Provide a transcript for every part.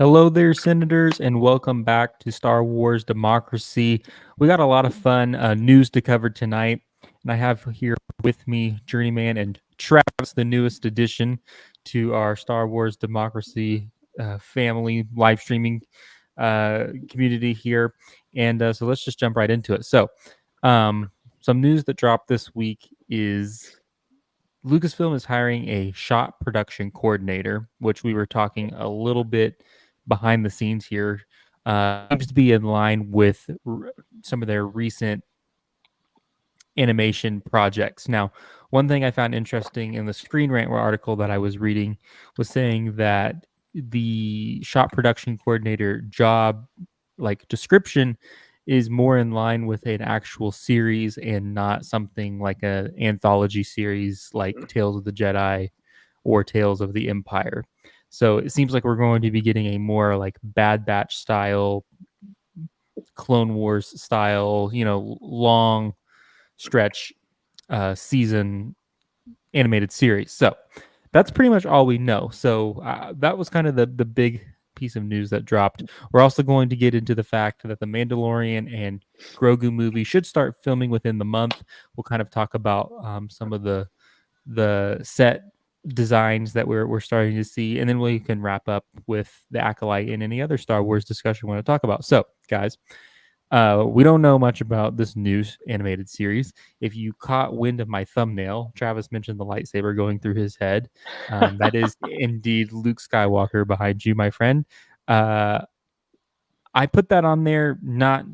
Hello there, Senators, and welcome back to Star Wars Democracy. We got a lot of fun news to cover tonight, and I have here with me Journeyman and Travis, the newest addition to our Star Wars Democracy family live streaming community here. And so let's just jump right into it. So, some news that dropped this week is Lucasfilm is hiring a shot production coordinator, which we were talking a little bit behind the scenes here. Seems to be in line with some of their recent animation projects. Now, one thing I found interesting in the Screen Rant article that I was reading was saying that the shot production coordinator job, like description, is more in line with an actual series and not something like an anthology series like Tales of the Jedi or Tales of the Empire. So it seems like we're going to be getting a more like Bad Batch style, Clone Wars style, long stretch season animated series. So that's pretty much all we know. So that was kind of the big piece of news that dropped. We're also going to get into the fact that the Mandalorian and Grogu movie should start filming within the month. We'll kind of talk about some of the set designs that we're starting to see, and then we can wrap up with the Acolyte and any other Star Wars discussion we want to talk about. So, guys, we don't know much about this new animated series. If you caught wind of my thumbnail, Travis mentioned the lightsaber going through his head. That is indeed Luke Skywalker behind you, my friend. I put that on there not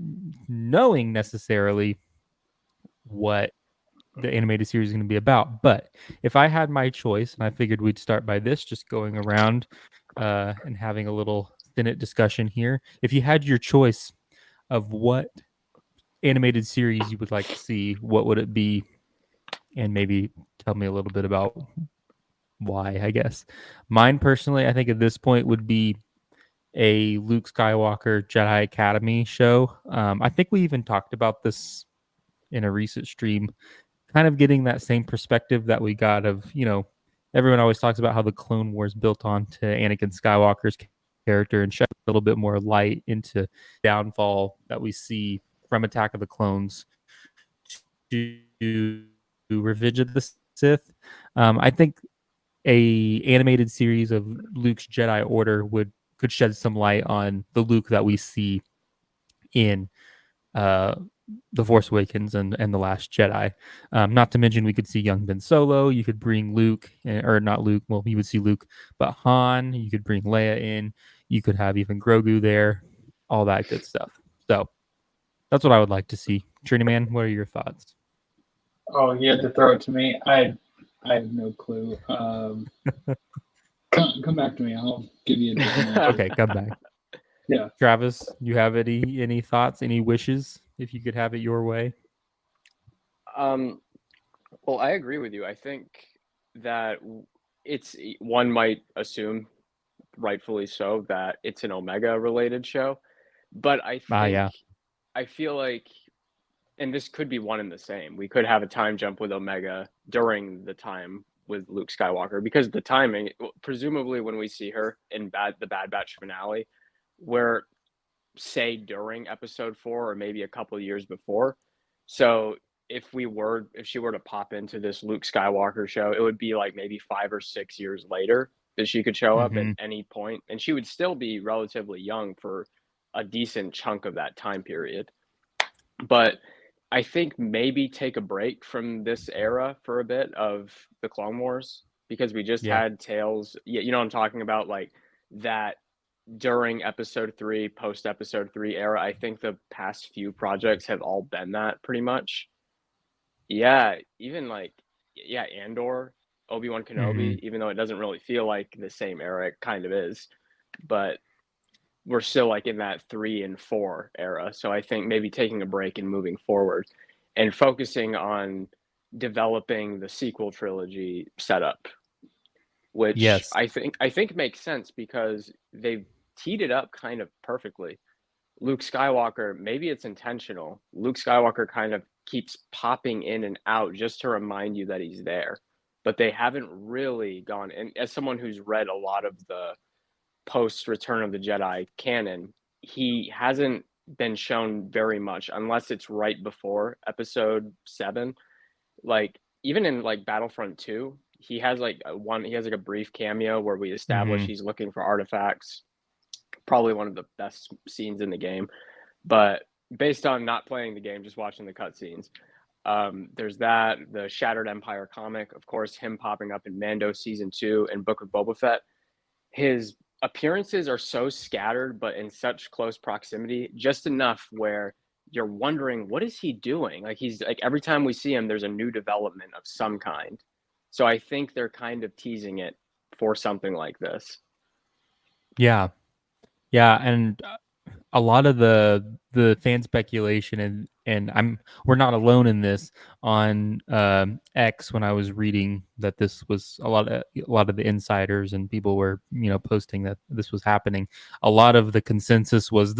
knowing necessarily what the animated series is going to be about. But if I had my choice, and I figured we'd start by this, just going around and having a little Senate discussion here. If you had your choice of what animated series you would like to see, what would it be? And maybe tell me a little bit about why, I guess. Mine personally, I think at this point would be a Luke Skywalker Jedi Academy show. I think we even talked about this in a recent stream, kind of getting that same perspective that we got of, everyone always talks about how the Clone Wars built onto Anakin Skywalker's character and shed a little bit more light into downfall that we see from Attack of the Clones to Revenge of the Sith. I think a animated series of Luke's Jedi Order could shed some light on the Luke that we see in uh, The Force Awakens and The Last Jedi. Not to mention, we could see young Ben Solo. You could bring Luke, or not Luke. Well, you would see Luke, but Han. You could bring Leia in. You could have even Grogu there. All that good stuff. So that's what I would like to see. Journeyman, what are your thoughts? Oh, you had to throw it to me. I have no clue. Come back to me. I'll give you a different answer. Okay, come back. Yeah. Travis, you have any thoughts, any wishes, if you could have it your way? Well, I agree with you. I think that one might assume, rightfully so, that it's an Omega related show, but Yeah. I feel like, and this could be one and the same. We could have a time jump with Omega during the time with Luke Skywalker, because the timing, presumably when we see her in the Bad Batch finale, where say during episode 4 or maybe a couple years before. So if she were to pop into this Luke Skywalker show, it would be like maybe 5 or 6 years later that she could show up at any point, and she would still be relatively young for a decent chunk of that time period. But I think maybe take a break from this era for a bit of the Clone Wars, because we just had Tales. Yeah, you know what I'm talking about, like that during episode 3, post episode 3 era. I think the past few projects have all been that pretty much. Yeah, even like Andor, Obi-Wan Kenobi, even though it doesn't really feel like the same era, it kind of is. But we're still like in that 3 and 4 era. So I think maybe taking a break and moving forward and focusing on developing the sequel trilogy setup, which Yes. I think makes sense because they've teed it up kind of perfectly. Luke Skywalker, maybe it's intentional. Luke Skywalker kind of keeps popping in and out just to remind you that he's there. But they haven't really gone, and as someone who's read a lot of the post Return of the Jedi canon, he hasn't been shown very much unless it's right before episode 7. Like even in like Battlefront 2, he has like a brief cameo where we establish he's looking for artifacts. Probably one of the best scenes in the game. But based on not playing the game, just watching the cutscenes, there's that, the Shattered Empire comic, of course, him popping up in Mando season 2 and Book of Boba Fett. His appearances are so scattered, but in such close proximity, just enough where you're wondering, what is he doing? Like he's like every time we see him, there's a new development of some kind. So I think they're kind of teasing it for something like this. Yeah. Yeah, and a lot of the fan speculation and we're not alone in this on X when I was reading that this was a lot of the insiders and people were posting that this was happening. A lot of the consensus was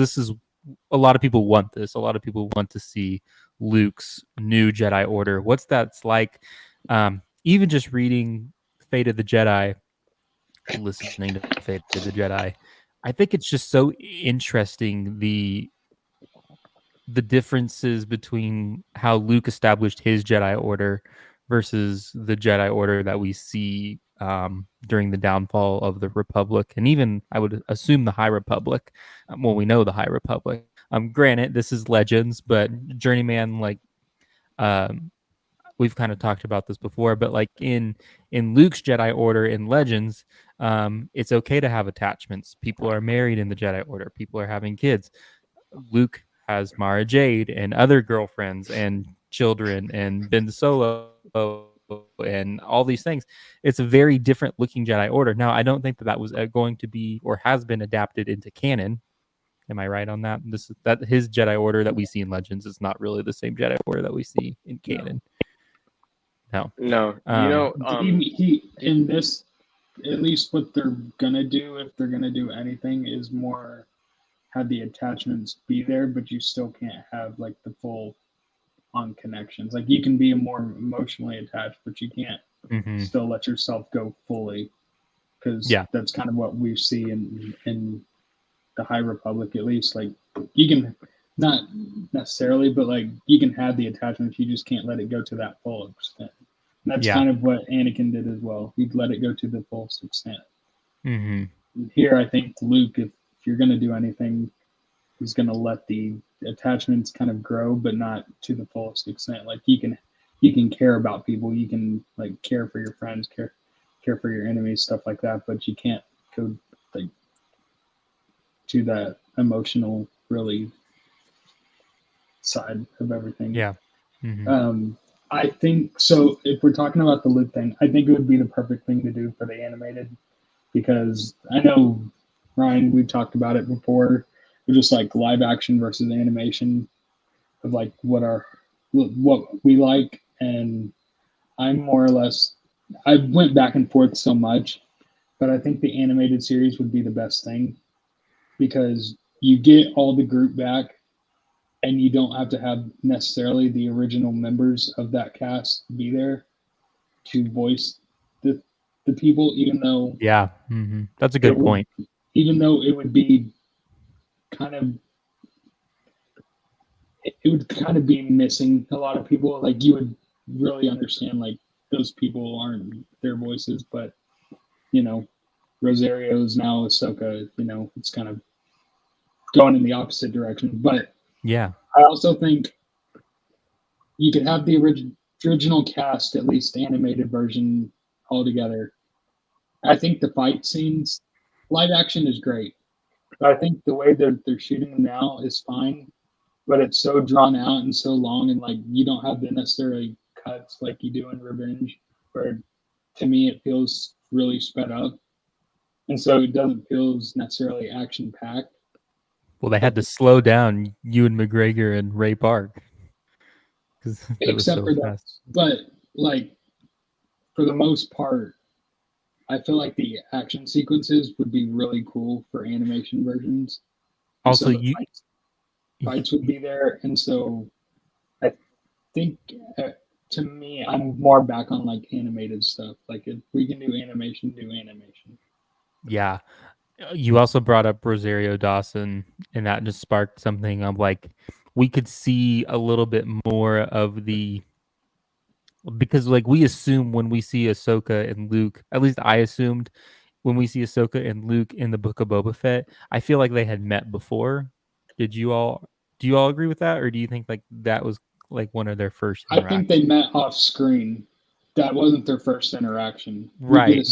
a lot of people want this. A lot of people want to see Luke's new Jedi Order. What's that's like? Even just reading Fate of the Jedi, listening to Fate of the Jedi. I think it's just so interesting the differences between how Luke established his Jedi Order versus the Jedi Order that we see during the downfall of the Republic, and even I would assume the High Republic. Well, we know the High Republic. Granted, this is Legends, but Journeyman, like we've kind of talked about this before, but like in Luke's Jedi Order in Legends, it's okay to have attachments. People are married in the Jedi Order. People are having kids. Luke has Mara Jade and other girlfriends and children and Ben Solo and all these things. It's a very different looking Jedi Order. Now, I don't think that was going to be or has been adapted into canon. Am I right on that? That his Jedi Order that we see in Legends is not really the same Jedi Order that we see in canon. No. He in this, at least what they're gonna do, if they're gonna do anything, is more have the attachments be there, but you still can't have like the full on connections. Like you can be more emotionally attached, but you can't still let yourself go fully, because that's kind of what we see in the High Republic, at least. Like you can not necessarily, but like you can have the attachments, you just can't let it go to that full extent. And that's kind of what Anakin did as well. He'd let it go to the full extent. Here, I think Luke, if you're going to do anything, he's going to let the attachments kind of grow, but not to the fullest extent. Like you can care about people, you can like care for your friends, care for your enemies, stuff like that, but you can't go like to that emotional really side of everything. I think so. If we're talking about the Luke thing, I think it would be the perfect thing to do for the animated, because I know, Ryan, we've talked about it before. We're just like live action versus animation of like what we like, and I'm more or less, I went back and forth so much, but I think the animated series would be the best thing, because you get all the group back and you don't have to have necessarily the original members of that cast be there to voice the people, even though that's a good point. Even though it would be kind of, it would kind of be missing a lot of people. Like you would really understand like those people aren't their voices, but Rosario's now Ahsoka, it's kind of going in the opposite direction. But I also think you could have the original cast, at least the animated version, all together. I think the fight scenes, live action is great, but I think the way they're shooting them now is fine. But it's so drawn out and so long, and like you don't have the necessary cuts like you do in Revenge, where to me it feels really sped up, and so it doesn't feel necessarily action packed. Well, they had to slow down Ewan McGregor and Ray Park, because except for that. But like for the most part, I feel like the action sequences would be really cool for animation versions. And also, so fights would be there, and so I think to me, I'm more back on like animated stuff. Like if we can do animation, do animation. Yeah, You also brought up Rosario Dawson, and that just sparked something of like we could see a little bit more of the because like we assume when we see Ahsoka and Luke, at least I assumed when we see Ahsoka and Luke in the Book of Boba Fett, I feel like they had met before. Did you all do you all agree with that, or do you think like that was like one of their first I think they interactions? met off screen. That wasn't their first interaction. Right.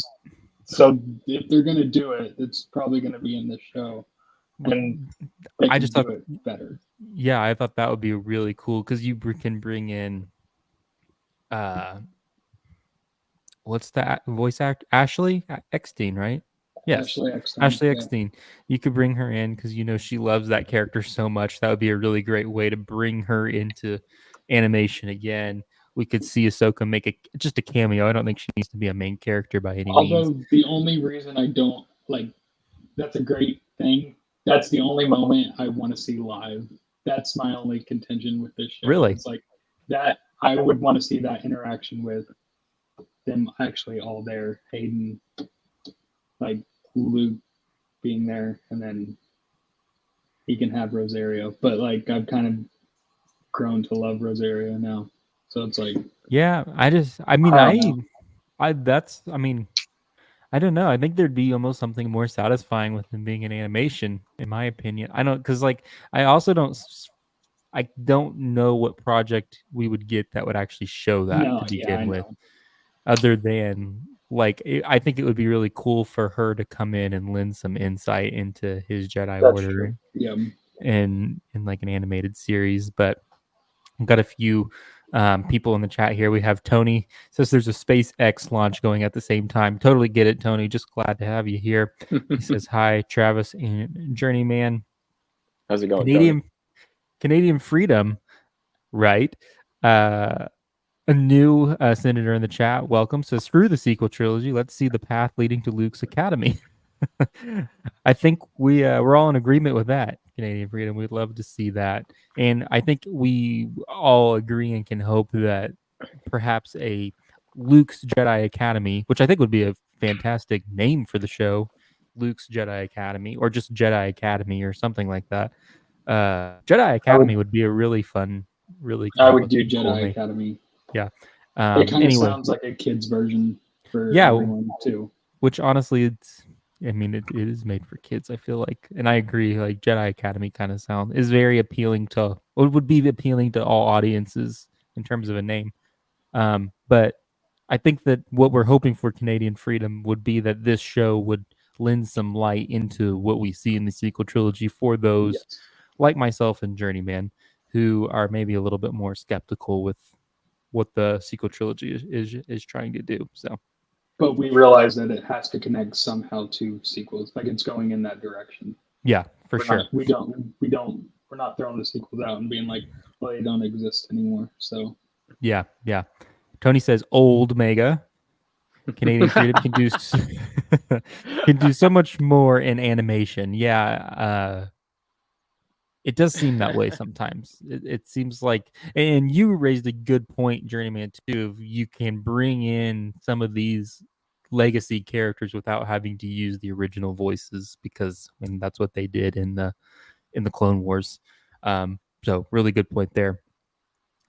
So if they're gonna do it, it's probably gonna be in the show, and they I can just thought, do it better. yeah, I thought that would be really cool because you can bring in, uh, what's that voice act? Ashley Eckstein, right? Yes, Ashley Eckstein. Ashley Yeah. Eckstein. You could bring her in because you know she loves that character so much. That would be a really great way to bring her into animation again. We could see Ahsoka make just a cameo. I don't think she needs to be a main character by any means. Although the only reason I don't like that's a great thing. That's the only moment I want to see live. That's my only contention with this show. Really? It's like that I would want to see that interaction with them actually all there. Hayden, like Luke being there, and then he can have Rosario. But like I've kind of grown to love Rosario now. So it's like Yeah, I mean, I don't know. I think there'd be almost something more satisfying with him being an animation, in my opinion. I don't, because like I also I don't know what project we would get that would actually show that no, to yeah, I begin with, know. other than like I think it would be really cool for her to come in and lend some insight into his Jedi That's Order true. Yeah. in like an animated series. But I've got a few people in the chat here. We have Tony says there's a SpaceX launch going at the same time. Totally get it, Tony. Just glad to have you here. He says hi, Travis and Journeyman. How's it going, Tony? Canadian freedom, right? A new senator in the chat, welcome. Says screw the sequel trilogy. Let's see the path leading to Luke's academy. I think we're all in agreement with that, Canadian freedom. We'd love to see that, and I think we all agree and can hope that perhaps a Luke's Jedi Academy, which I think would be a fantastic name for the show, Luke's Jedi Academy, or just Jedi Academy, or something like that. Jedi Academy would be a really fun, really I kind would of do cool Jedi name. Academy. Yeah. It kind of Anyway, sounds like a kid's version for yeah, everyone too. which honestly, it is made for kids. I feel like, and I agree. Like Jedi Academy kind of is very appealing to, or would be appealing to all audiences in terms of a name. But I think that what we're hoping for Canadian freedom would be that this show would lend some light into what we see in the sequel trilogy for those like myself and Journeyman who are maybe a little bit more skeptical with what the sequel trilogy is trying to do. So, but we realize that it has to connect somehow to sequels. Like it's going in that direction. yeah, for sure. We're not throwing the sequels out and being like, well, they don't exist anymore. So yeah. Tony says old Mega. Canadian freedom can do can do so much more in animation. Yeah, it does seem that way sometimes. It seems like, and you raised a good point, Journeyman, too. You can bring in some of these legacy characters without having to use the original voices, because I mean that's what they did in the Clone Wars. So really good point there.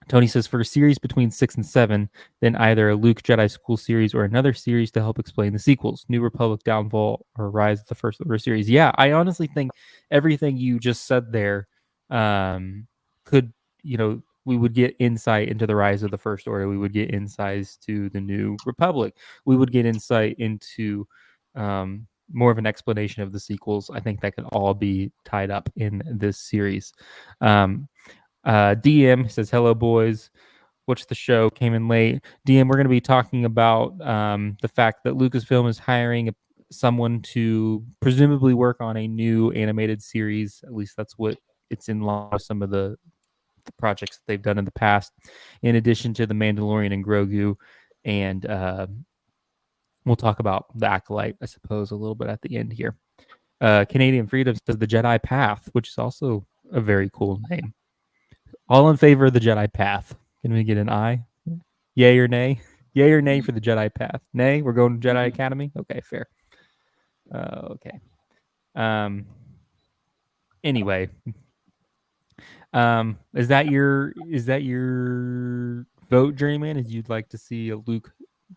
Tony says for a series between 6 and 7, then either a Luke Jedi School series or another series to help explain the sequels, New Republic Downfall or Rise of the First Order series. Yeah, I honestly think everything you just said there could, we would get insight into the Rise of the First Order. We would get insights to the New Republic. We would get insight into more of an explanation of the sequels. I think that could all be tied up in this series. DM says, hello, boys. Watch the show. Came in late. DM, we're going to be talking about the fact that Lucasfilm is hiring someone to presumably work on a new animated series. At least that's what it's in line with some of the projects that they've done in the past, in addition to the Mandalorian and Grogu. And we'll talk about the Acolyte, I suppose, a little bit at the end here. Canadian Freedom says the Jedi Path, which is also a very cool name. All in favor of the Jedi Path. Can we get an I? Yay or nay? Yay or nay for the Jedi Path? Nay, we're going to Jedi Academy? Okay, fair. Okay. Anyway, is that your vote, Journeyman? Is you'd like to see a Luke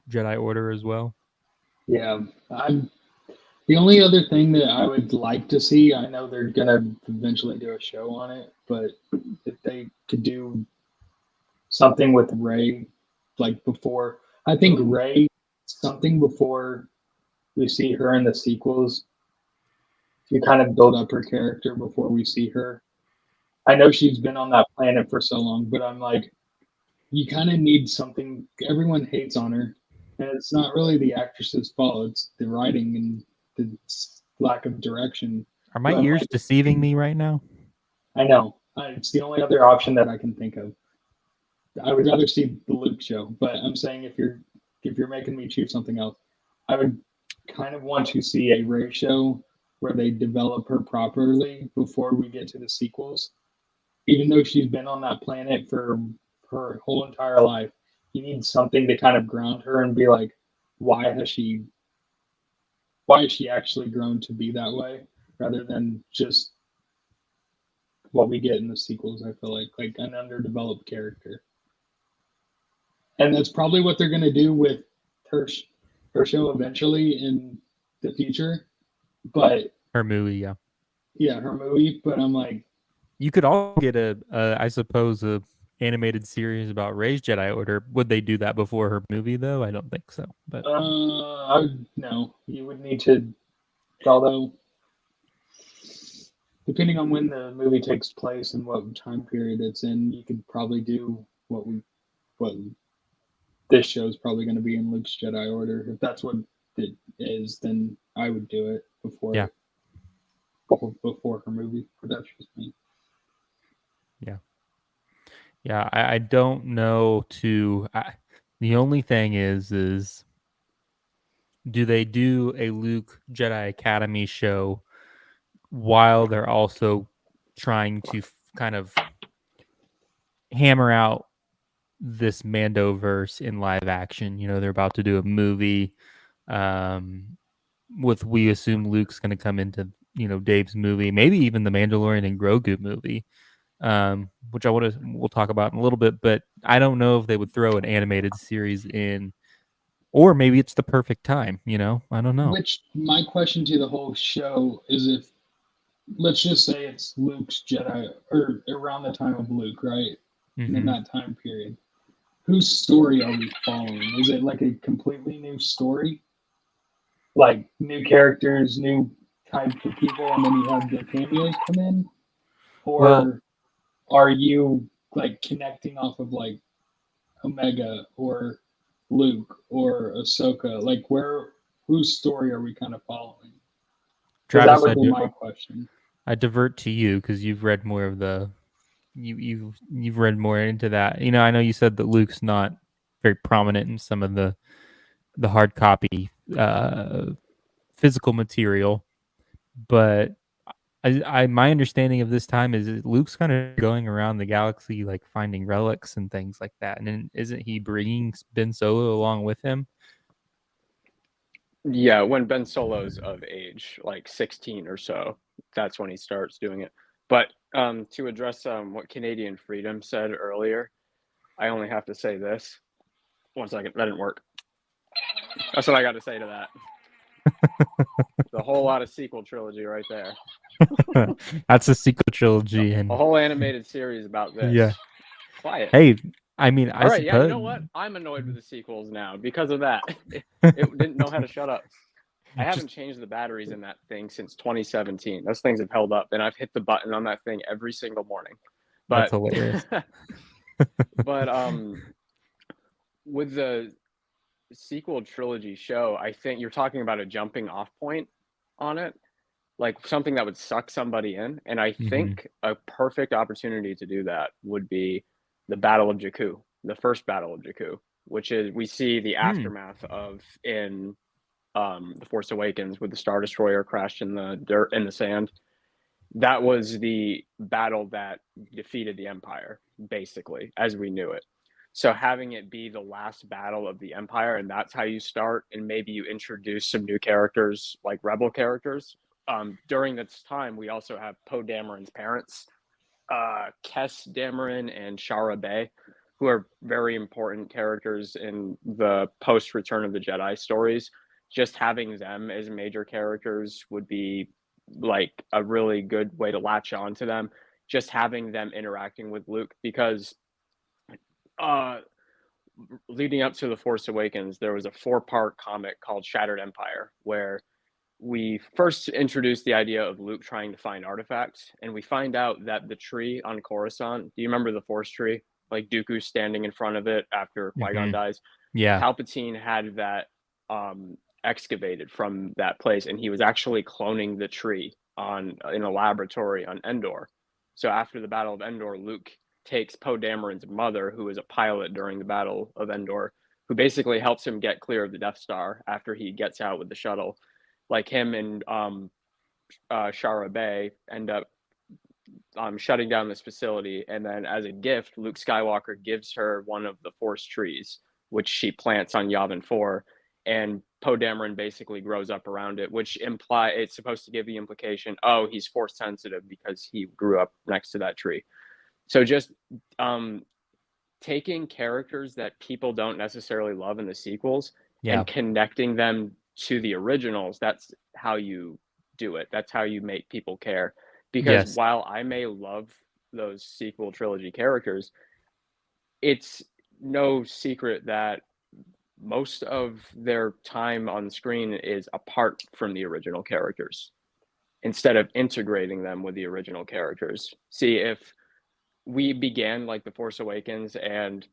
Jedi Order as well? Yeah, I'm. The only other thing that I would like to see, I know they're gonna eventually do a show on it, but if they could do something with Ray, like before, I think Ray, something before we see her in the sequels, you kind of build up her character before we see her. I know she's been on that planet for so long, but I'm like, you kind of need something. Everyone hates on her, and it's not really the actress's fault. It's the writing and the lack of direction. Are my But I'm ears like, deceiving me right now? I know it's the only other option that I can think of. I would rather see the Luke show, but I'm saying if you're making me choose something else, I would kind of want to see a Rey show where they develop her properly before we get to the sequels. Even though she's been on that planet for her whole entire life, you need something to kind of ground her and be like, why has she why has she actually grown to be that way, rather than just what we get in the sequels. I feel like an underdeveloped character, and that's probably what they're going to do with her her show eventually in the future. But Her movie, yeah. yeah, her movie. But I'm like, You could all get I suppose, a animated series about Rey's Jedi Order. Would they do that before her movie, though? I don't think so. But no, you would need to. Although, depending on when the movie takes place and what time period it's in, you could probably do what this show is probably going to be in Luke's Jedi Order. If that's what it is, then I would do it yeah, before her movie. But that's just me. yeah. I don't know. The only thing is do they do a Luke Jedi Academy show while they're also trying to kind of hammer out this Mandoverse in live action? You know, they're about to do a movie. With we assume Luke's going to come into Dave's movie, maybe even the Mandalorian and Grogu movie, which we'll talk about in a little bit. But I don't know if they would throw an animated series in, or maybe it's the perfect time. I don't know. Which my question to the whole show is, if let's just say it's Luke's Jedi or around the time of Luke, right? Mm-hmm. In that time period, whose story are we following? Is it like a completely new story, like new characters, new types of people, and then you have the cameos come in, or are you like connecting off of like Omega or Luke or Ahsoka? Like whose story are we kind of following? Because that Travis, would be my question. I divert to you because you've read more of the you've read more into that. I know you said that Luke's not very prominent in some of the hard copy physical material, but my understanding of this time is that Luke's kind of going around the galaxy, like finding relics and things like that. And then isn't he bringing Ben Solo along with him? Yeah, when Ben Solo's of age, like 16 or so, that's when he starts doing it. But to address what Canadian Freedom said earlier, I only have to say this. 1 second, that didn't work. That's what I got to say to that. There's a whole lot of sequel trilogy right there. That's a sequel trilogy, and a whole animated series about this. Yeah. Quiet. Hey, I mean, all right, yeah, you know what? I'm annoyed with the sequels now because of that. It didn't know how to shut up. I haven't changed the batteries in that thing since 2017. Those things have held up, and I've hit the button on that thing every single morning. That's hilarious. But with the sequel trilogy show, I think you're talking about a jumping off point on it, like something that would suck somebody in. And I think a perfect opportunity to do that would be the Battle of Jakku, the first Battle of Jakku, which is we see the aftermath of in The Force Awakens, with the Star Destroyer crashed in the dirt, in the sand. That was the battle that defeated the Empire, basically, as we knew it. So having it be the last battle of the Empire, and that's how you start, and maybe you introduce some new characters, like rebel characters, during this time, we also have Poe Dameron's parents, Kes Dameron and Shara Bay, who are very important characters in the post Return of the Jedi stories. Just having them as major characters would be like a really good way to latch on to them. Just having them interacting with Luke, because leading up to The Force Awakens, there was a 4-part comic called Shattered Empire, where we first introduced the idea of Luke trying to find artifacts, and we find out that the tree on Coruscant, do you remember the Force tree? Like Dooku standing in front of it after Qui-Gon dies? Yeah. Palpatine had that excavated from that place, and he was actually cloning the tree in a laboratory on Endor. So after the Battle of Endor, Luke takes Poe Dameron's mother, who is a pilot during the Battle of Endor, who basically helps him get clear of the Death Star after he gets out with the shuttle. Like him and Shara Bay end up shutting down this facility, and then as a gift, Luke Skywalker gives her one of the Force trees, which she plants on Yavin 4, and Poe Dameron basically grows up around it, which it's supposed to give the implication, oh, he's Force sensitive because he grew up next to that tree. So just taking characters that people don't necessarily love in the sequels and connecting them to the originals, that's how you do it. That's how you make people care. Because while I may love those sequel trilogy characters, it's no secret that most of their time on screen is apart from the original characters instead of integrating them with the original characters. See, if we began like The Force Awakens and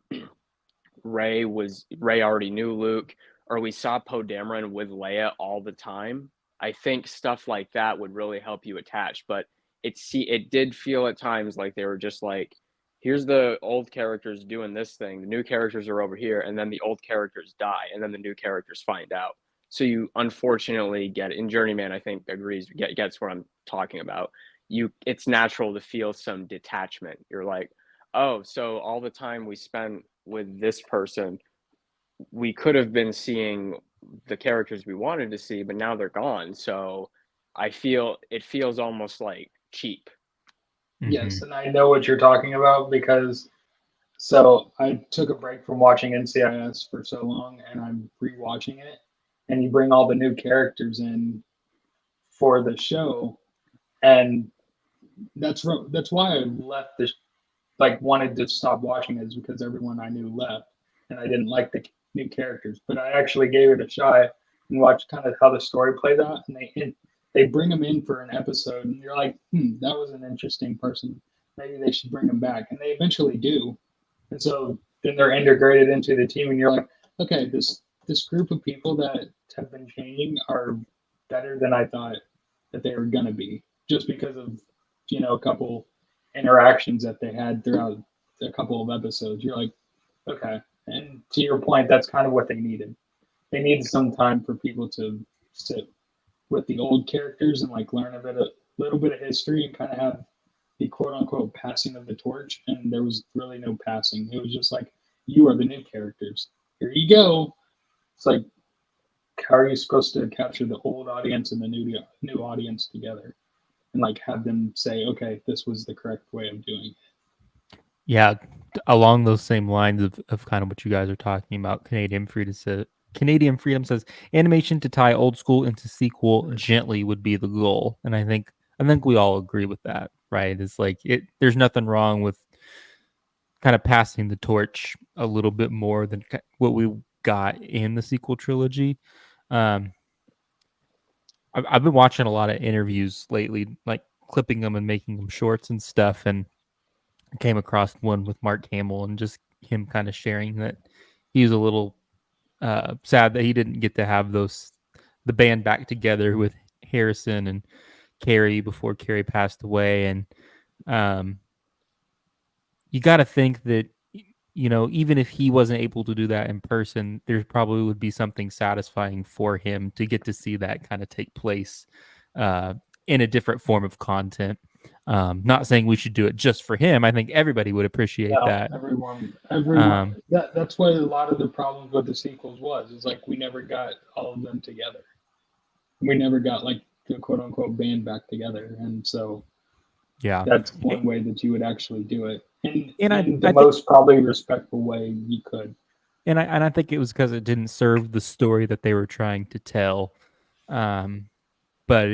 Rey already knew Luke, or we saw Poe Dameron with Leia all the time, I think stuff like that would really help you attach. But it did feel at times like they were just like, here's the old characters doing this thing, the new characters are over here, and then the old characters die, and then the new characters find out. So you unfortunately get, in Journeyman, I think gets what I'm talking about. It's natural to feel some detachment. You're like, oh, so all the time we spent with this person, we could have been seeing the characters we wanted to see, but now they're gone. So it feels almost like cheap. Yes, and I know what you're talking about because I took a break from watching NCIS for so long, and I'm rewatching it, and you bring all the new characters in for the show, and that's why I left this, like wanted to stop watching it, is because everyone I knew left, and I didn't like the new characters. But I actually gave it a shot and watched kind of how the story plays out, and they bring them in for an episode, and you're like, that was an interesting person. Maybe they should bring them back, and they eventually do. And so then they're integrated into the team, and you're like, okay, this group of people that have been changing are better than I thought that they were gonna be, just because of a couple interactions that they had throughout a couple of episodes. You're like, okay. And to your point, that's kind of what they needed. They needed some time for people to sit with the old characters and like learn a little bit of history and kind of have the quote unquote passing of the torch. And there was really no passing. It was just like, you are the new characters. Here you go. It's like, how are you supposed to capture the old audience and the new audience together and like have them say, okay, this was the correct way of doing it? Yeah, along those same lines of kind of what you guys are talking about, Canadian Freedom says animation to tie old school into sequel gently would be the goal, and I think we all agree with that, right? It's like there's nothing wrong with kind of passing the torch a little bit more than what we got in the sequel trilogy. I've been watching a lot of interviews lately, like clipping them and making them shorts and stuff, and came across one with Mark Hamill and just him kind of sharing that he was a little sad that he didn't get to have the band back together with Harrison and Carrie before Carrie passed away. And you got to think that, even if he wasn't able to do that in person, there probably would be something satisfying for him to get to see that kind of take place in a different form of content. Not saying we should do it just for him. I think everybody would appreciate that. Everyone. That's what a lot of the problems with the sequels is like we never got all of them together. We never got like the quote unquote band back together. And so Yeah. that's one way that you would actually do it in And the most probably respectful way you could. And I think it was because it didn't serve the story that they were trying to tell. But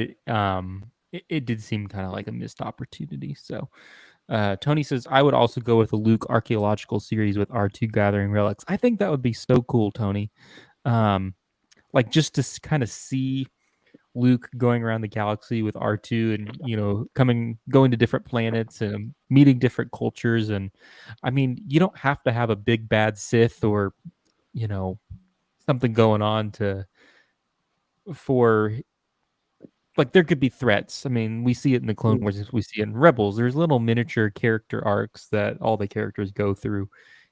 it did seem kind of like a missed opportunity. So Tony says, I would also go with a Luke archaeological series with R2 gathering relics. I think that would be so cool, Tony. Like just to kind of see Luke going around the galaxy with R2 and, going to different planets and meeting different cultures. And I mean, you don't have to have a big bad Sith or, something going on for like there could be threats. I mean, we see it in the Clone Wars, we see it in Rebels. There's little miniature character arcs that all the characters go through,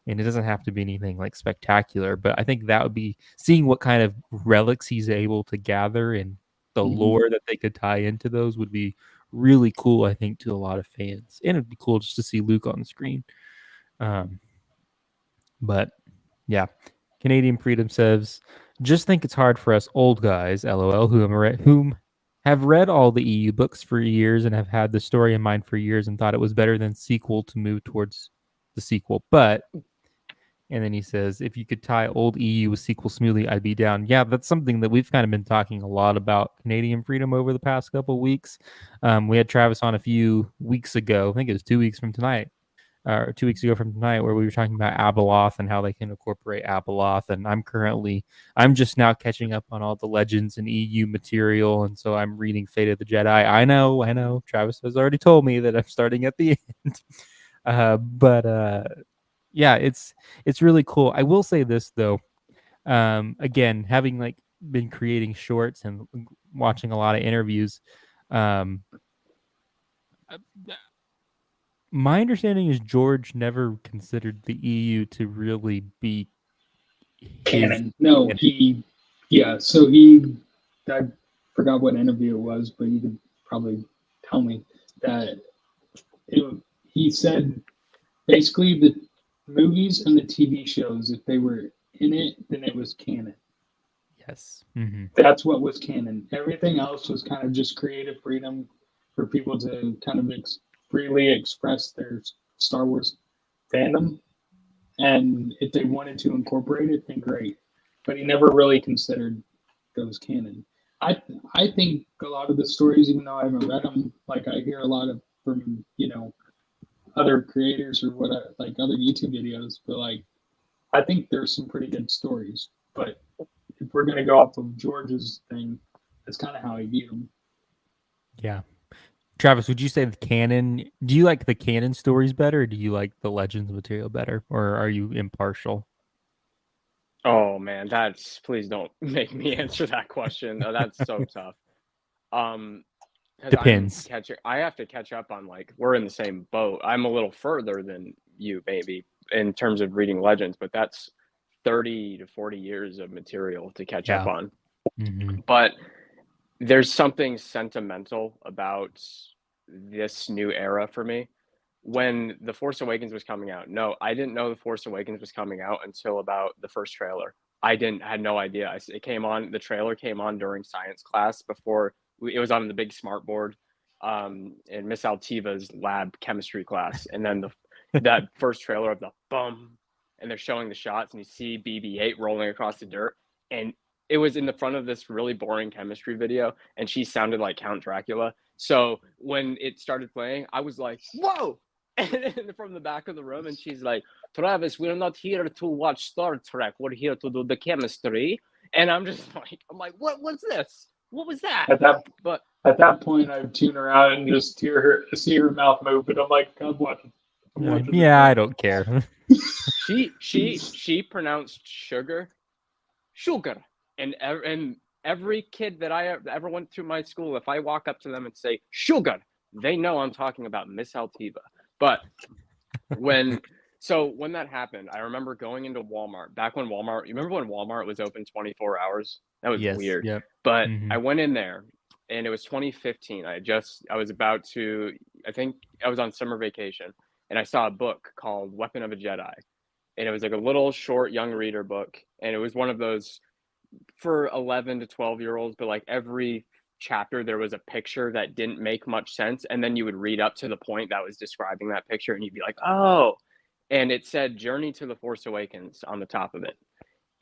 and it doesn't have to be anything like spectacular. But I think that would be seeing what kind of relics he's able to gather and the lore that they could tie into those would be really cool, I think, to a lot of fans. And it'd be cool just to see Luke on the screen. But yeah, Canadian Freedom says, just think it's hard for us old guys, LOL, whom have read all the EU books for years and have had the story in mind for years and thought it was better than sequel to move towards the sequel. But, and then he says, if you could tie old EU with sequel smoothly, I'd be down. Yeah, that's something that we've kind of been talking a lot about Canadian Freedom over the past couple of weeks. We had Travis on a few weeks ago. I think it was 2 weeks from tonight. Or 2 weeks ago from tonight, where we were talking about Abeloth and how they can incorporate Abeloth. And I'm just now catching up on all the Legends and EU material, and so I'm reading Fate of the Jedi. I know. Travis has already told me that I'm starting at the end. Yeah, it's really cool. I will say this though, again, having like been creating shorts and watching a lot of interviews, my understanding is George never considered the EU to really be canon. I forgot what interview it was, but you could probably tell me that he said basically the movies and the TV shows, if they were in it, then it was canon. Yes. Mm-hmm. That's what was canon. Everything else was kind of just creative freedom for people to kind of freely express their Star Wars fandom. And if they wanted to incorporate it, then great. But he never really considered those canon. I think a lot of the stories, even though I haven't read them, like I hear a lot of from other creators or what like other YouTube videos, but like I think there's some pretty good stories. But if we're gonna go off of George's thing, that's kind of how I view them. Yeah. Travis, would you say the canon? Do you like the canon stories better, or do you like the Legends material better, or are you impartial? Oh man, please don't make me answer that question. Oh, that's so tough. Depends. I have to catch up on we're in the same boat. I'm a little further than you maybe in terms of reading Legends, but that's 30 to 40 years of material to catch up on. Mm-hmm. But there's something sentimental about this new era for me. When The Force Awakens was coming out, no, I didn't know The Force Awakens was coming out until about the first trailer. Had no idea. It came on, the trailer came on during science class before it was on the big smart board in Miss Altiva's lab chemistry class. And then that first trailer of the bum, and they're showing the shots, and you see BB-8 rolling across the dirt. And it was in the front of this really boring chemistry video, and she sounded like Count Dracula. So when it started playing, I was like, whoa! And from the back of the room, and she's like, Travis, we're not here to watch Star Trek. We're here to do the chemistry. And I'm like, what's this? What was that? At that point, I would tune her out and just see her mouth move. But I'm like, I'm watching. I don't care. She pronounced sugar, and every kid that I ever went to my school, if I walk up to them and say sugar, they know I'm talking about Miss Altiva. But when that happened, I remember going into Walmart back when Walmart. You remember when Walmart was open 24 hours? That was weird. Yep. But I went in there, and it was 2015. I was about to. I think I was on summer vacation, and I saw a book called Weapon of a Jedi, and it was like a little short young reader book, and it was one of those for 11 to 12-year-olds, but like every chapter there was a picture that didn't make much sense, and then you would read up to the point that was describing that picture, and you'd be like, oh, and it said Journey to the Force Awakens on the top of it,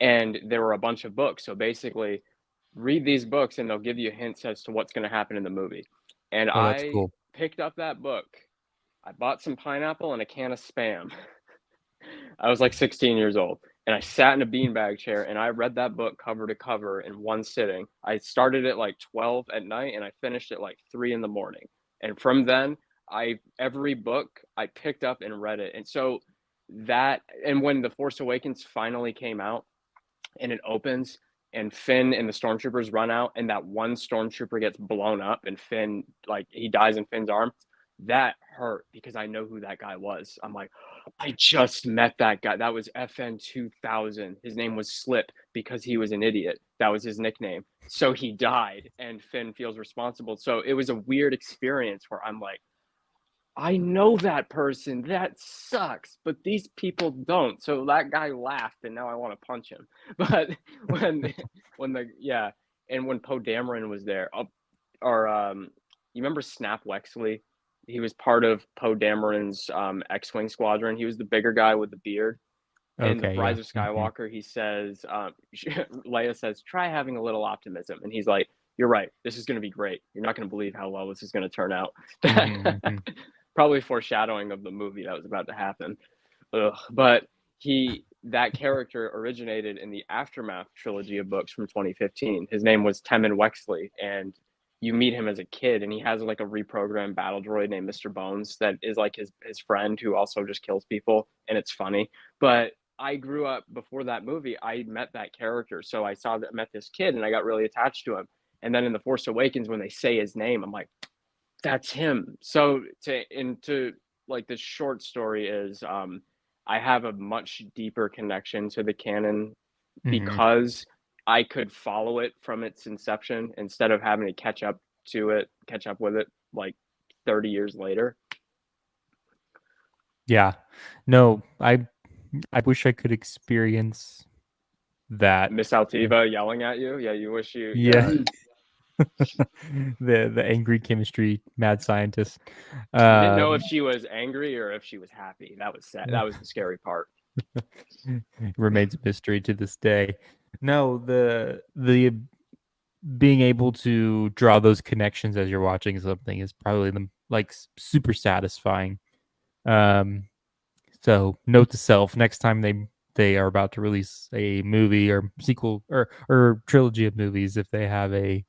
and there were a bunch of books. So basically, read these books, and they'll give you hints as to what's going to happen in the movie. And Oh, that's I cool. picked up that book. I bought some pineapple and a can of Spam. I was like 16 years old, and I sat in a beanbag chair and I read that book cover to cover in one sitting. I started at like 12 at night and I finished at like 3 in the morning. And from then, every book I picked up and read it. And so and when The Force Awakens finally came out and it opens and Finn and the stormtroopers run out and that one stormtrooper gets blown up and Finn, like, he dies in Finn's arms, that hurt because I know who that guy was. I'm like, I just met that guy. That was FN 2000. His name was Slip because he was an idiot. That was his nickname. So he died and Finn feels responsible. So it was a weird experience where I'm like, I know that person. That sucks, but these people don't. So that guy laughed, and now I want to punch him. But when and when Poe Dameron was there, you remember Snap Wexley? He was part of Poe Dameron's X-wing squadron. He was the bigger guy with the beard. In the Rise of Skywalker, he says, Leia says, "Try having a little optimism," and he's like, "You're right. This is going to be great. You're not going to believe how well this is going to turn out." Probably foreshadowing of the movie that was about to happen. But that character originated in the Aftermath trilogy of books from 2015. His name was Temmin Wexley, and you meet him as a kid, and he has like a reprogrammed battle droid named Mr. Bones that is like his friend who also just kills people, and it's funny. But I grew up before that movie. I met that character, so I met this kid, and I got really attached to him. And then in The Force Awakens, when they say his name, I'm like, that's him. So to like the short story is I have a much deeper connection to the canon because I could follow it from its inception instead of having to catch up with it like 30 years later. Yeah. No, I wish I could experience that. Miss Altiva yelling at you. Yeah, you wish you. Yeah. the angry chemistry mad scientist. You didn't know if she was angry or if she was happy. That was sad. That was the scary part. Remains a mystery to this day. No, the being able to draw those connections as you're watching something is probably super satisfying. So note to self: next time they are about to release a movie or sequel or trilogy of movies, if they have a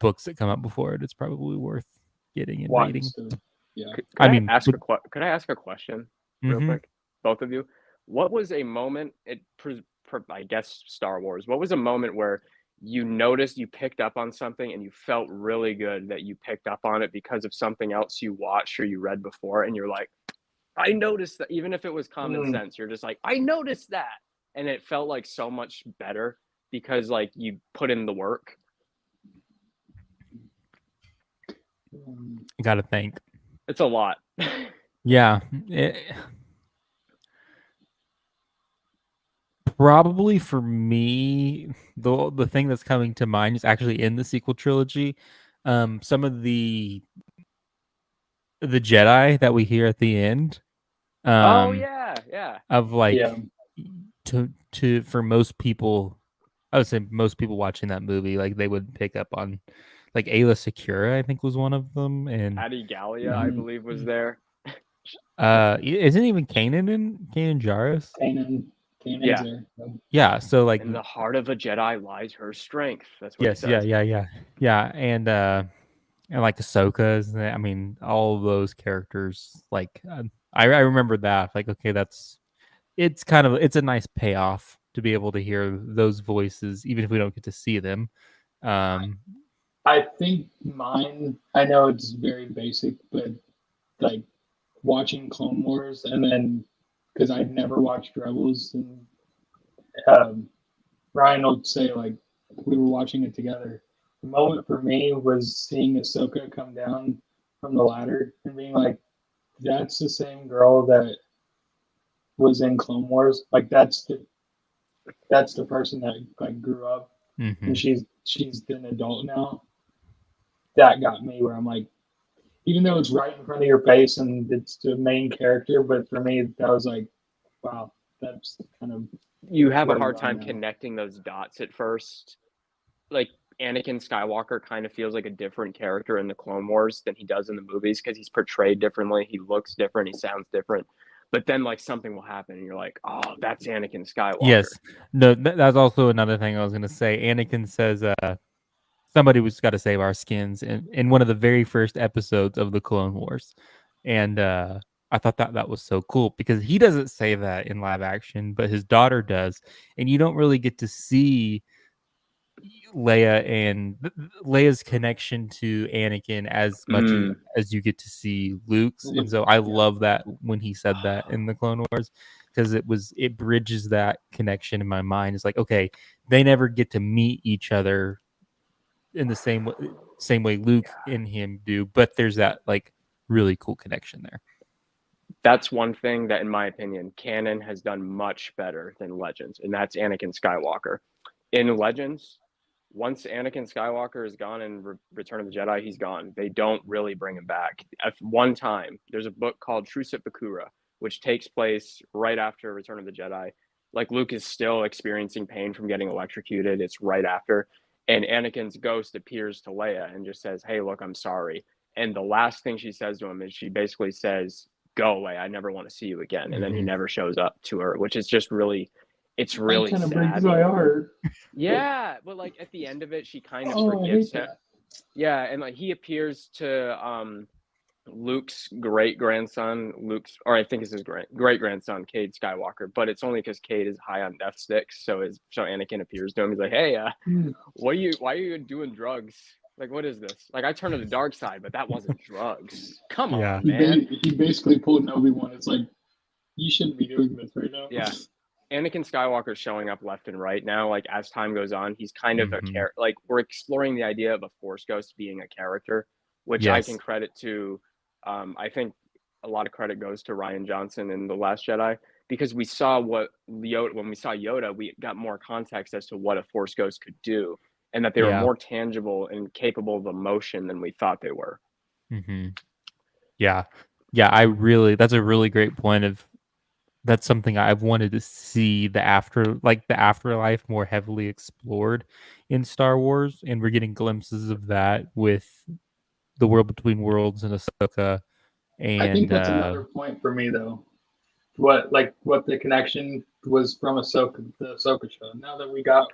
books that come up before it, it's probably worth getting and reading. Yeah. Could I ask a question real quick, both of you? What was a moment? I guess Star Wars. What was a moment where you noticed you picked up on something and you felt really good that you picked up on it because of something else you watched or you read before, and you're like, I noticed that, even if it was common sense, you're just like, I noticed that, and it felt like so much better because like you put in the work. I gotta think. It's a lot. Yeah. Probably for me, the thing that's coming to mind is actually in the sequel trilogy. Some of the Jedi that we hear at the end. Oh yeah. Of like to for most people, I would say most people watching that movie, like they would pick up on like Ayla Secura, I think was one of them, and Adi Gallia, I believe, was there. Isn't even Kanan Jarrus? Kanan's Yeah. there. Yeah, so like in the heart of a Jedi lies her strength. That's what yes, he says. yeah, and like Ahsoka's, I mean, all of those characters, like I remember that, like, okay, it's a nice payoff to be able to hear those voices, even if we don't get to see them. I think mine, I know it's very basic, but like watching Clone Wars, and then because I'd never watched Rebels, and Ryan would say, like, we were watching it together. The moment for me was seeing Ahsoka come down from the ladder and being like, that's the same girl that was in Clone Wars. Like, that's the person that like grew up, and she's she's an adult now, that got me where I'm like, even though it's right in front of your face and it's the main character, but for me, that was like, wow, that's kind of You have a where hard we are time now. connecting those dots at first. Like Anakin Skywalker kind of feels like a different character in the Clone Wars than he does in the movies because he's portrayed differently. He looks different. He sounds different. But then like something will happen and you're like, oh, that's Anakin Skywalker. Yes. No, that's also another thing I was going to say. Anakin says, somebody was got to save our skins in one of the very first episodes of the Clone Wars. And I thought that was so cool because he doesn't say that in live action, but his daughter does. And you don't really get to see Leia and Leia's connection to Anakin as much as you get to see Luke's. And so I love that when he said that in the Clone Wars because it bridges that connection in my mind. It's like, okay, they never get to meet each other in the same way Luke and him do, but there's that like really cool connection there. That's one thing that, in my opinion, canon has done much better than Legends, and that's Anakin Skywalker. In Legends, once Anakin Skywalker is gone in Return of the Jedi, he's gone. They don't really bring him back. At one time, there's a book called Truce at Bakura, which takes place right after Return of the Jedi. Like Luke is still experiencing pain from getting electrocuted. It's right after. And Anakin's ghost appears to Leia and just says, hey, look, I'm sorry. And the last thing she says to him is she basically says, go away. I never want to see you again. And then he never shows up to her, which is just really, it's really kind of sad. breaks my heart. Yeah, but like at the end of it, she kind of forgives him. Yeah, and like he appears to Luke's great grandson, or I think it's his great grandson, Cade Skywalker. But it's only because Cade is high on death sticks, so Anakin appears to him. He's like, "Hey, why are you doing drugs? Like, what is this? Like, I turned to the dark side, but that wasn't drugs. Come on, man." He basically pulled an Obi-Wan. It's like, you shouldn't be doing this right now. Yeah. Anakin Skywalker's showing up left and right now. Like as time goes on, he's kind of a character. Like we're exploring the idea of a Force ghost being a character, which I can credit to. I think a lot of credit goes to Rian Johnson in The Last Jedi because we saw when we saw Yoda, we got more context as to what a Force ghost could do, and that they were more tangible and capable of emotion than we thought they were. Yeah, that's a really great point. That's something I've wanted to see the afterlife more heavily explored in Star Wars, and we're getting glimpses of that with the World Between Worlds and Ahsoka. And I think that's another point for me, though. What the connection was from the Ahsoka show. Now that we got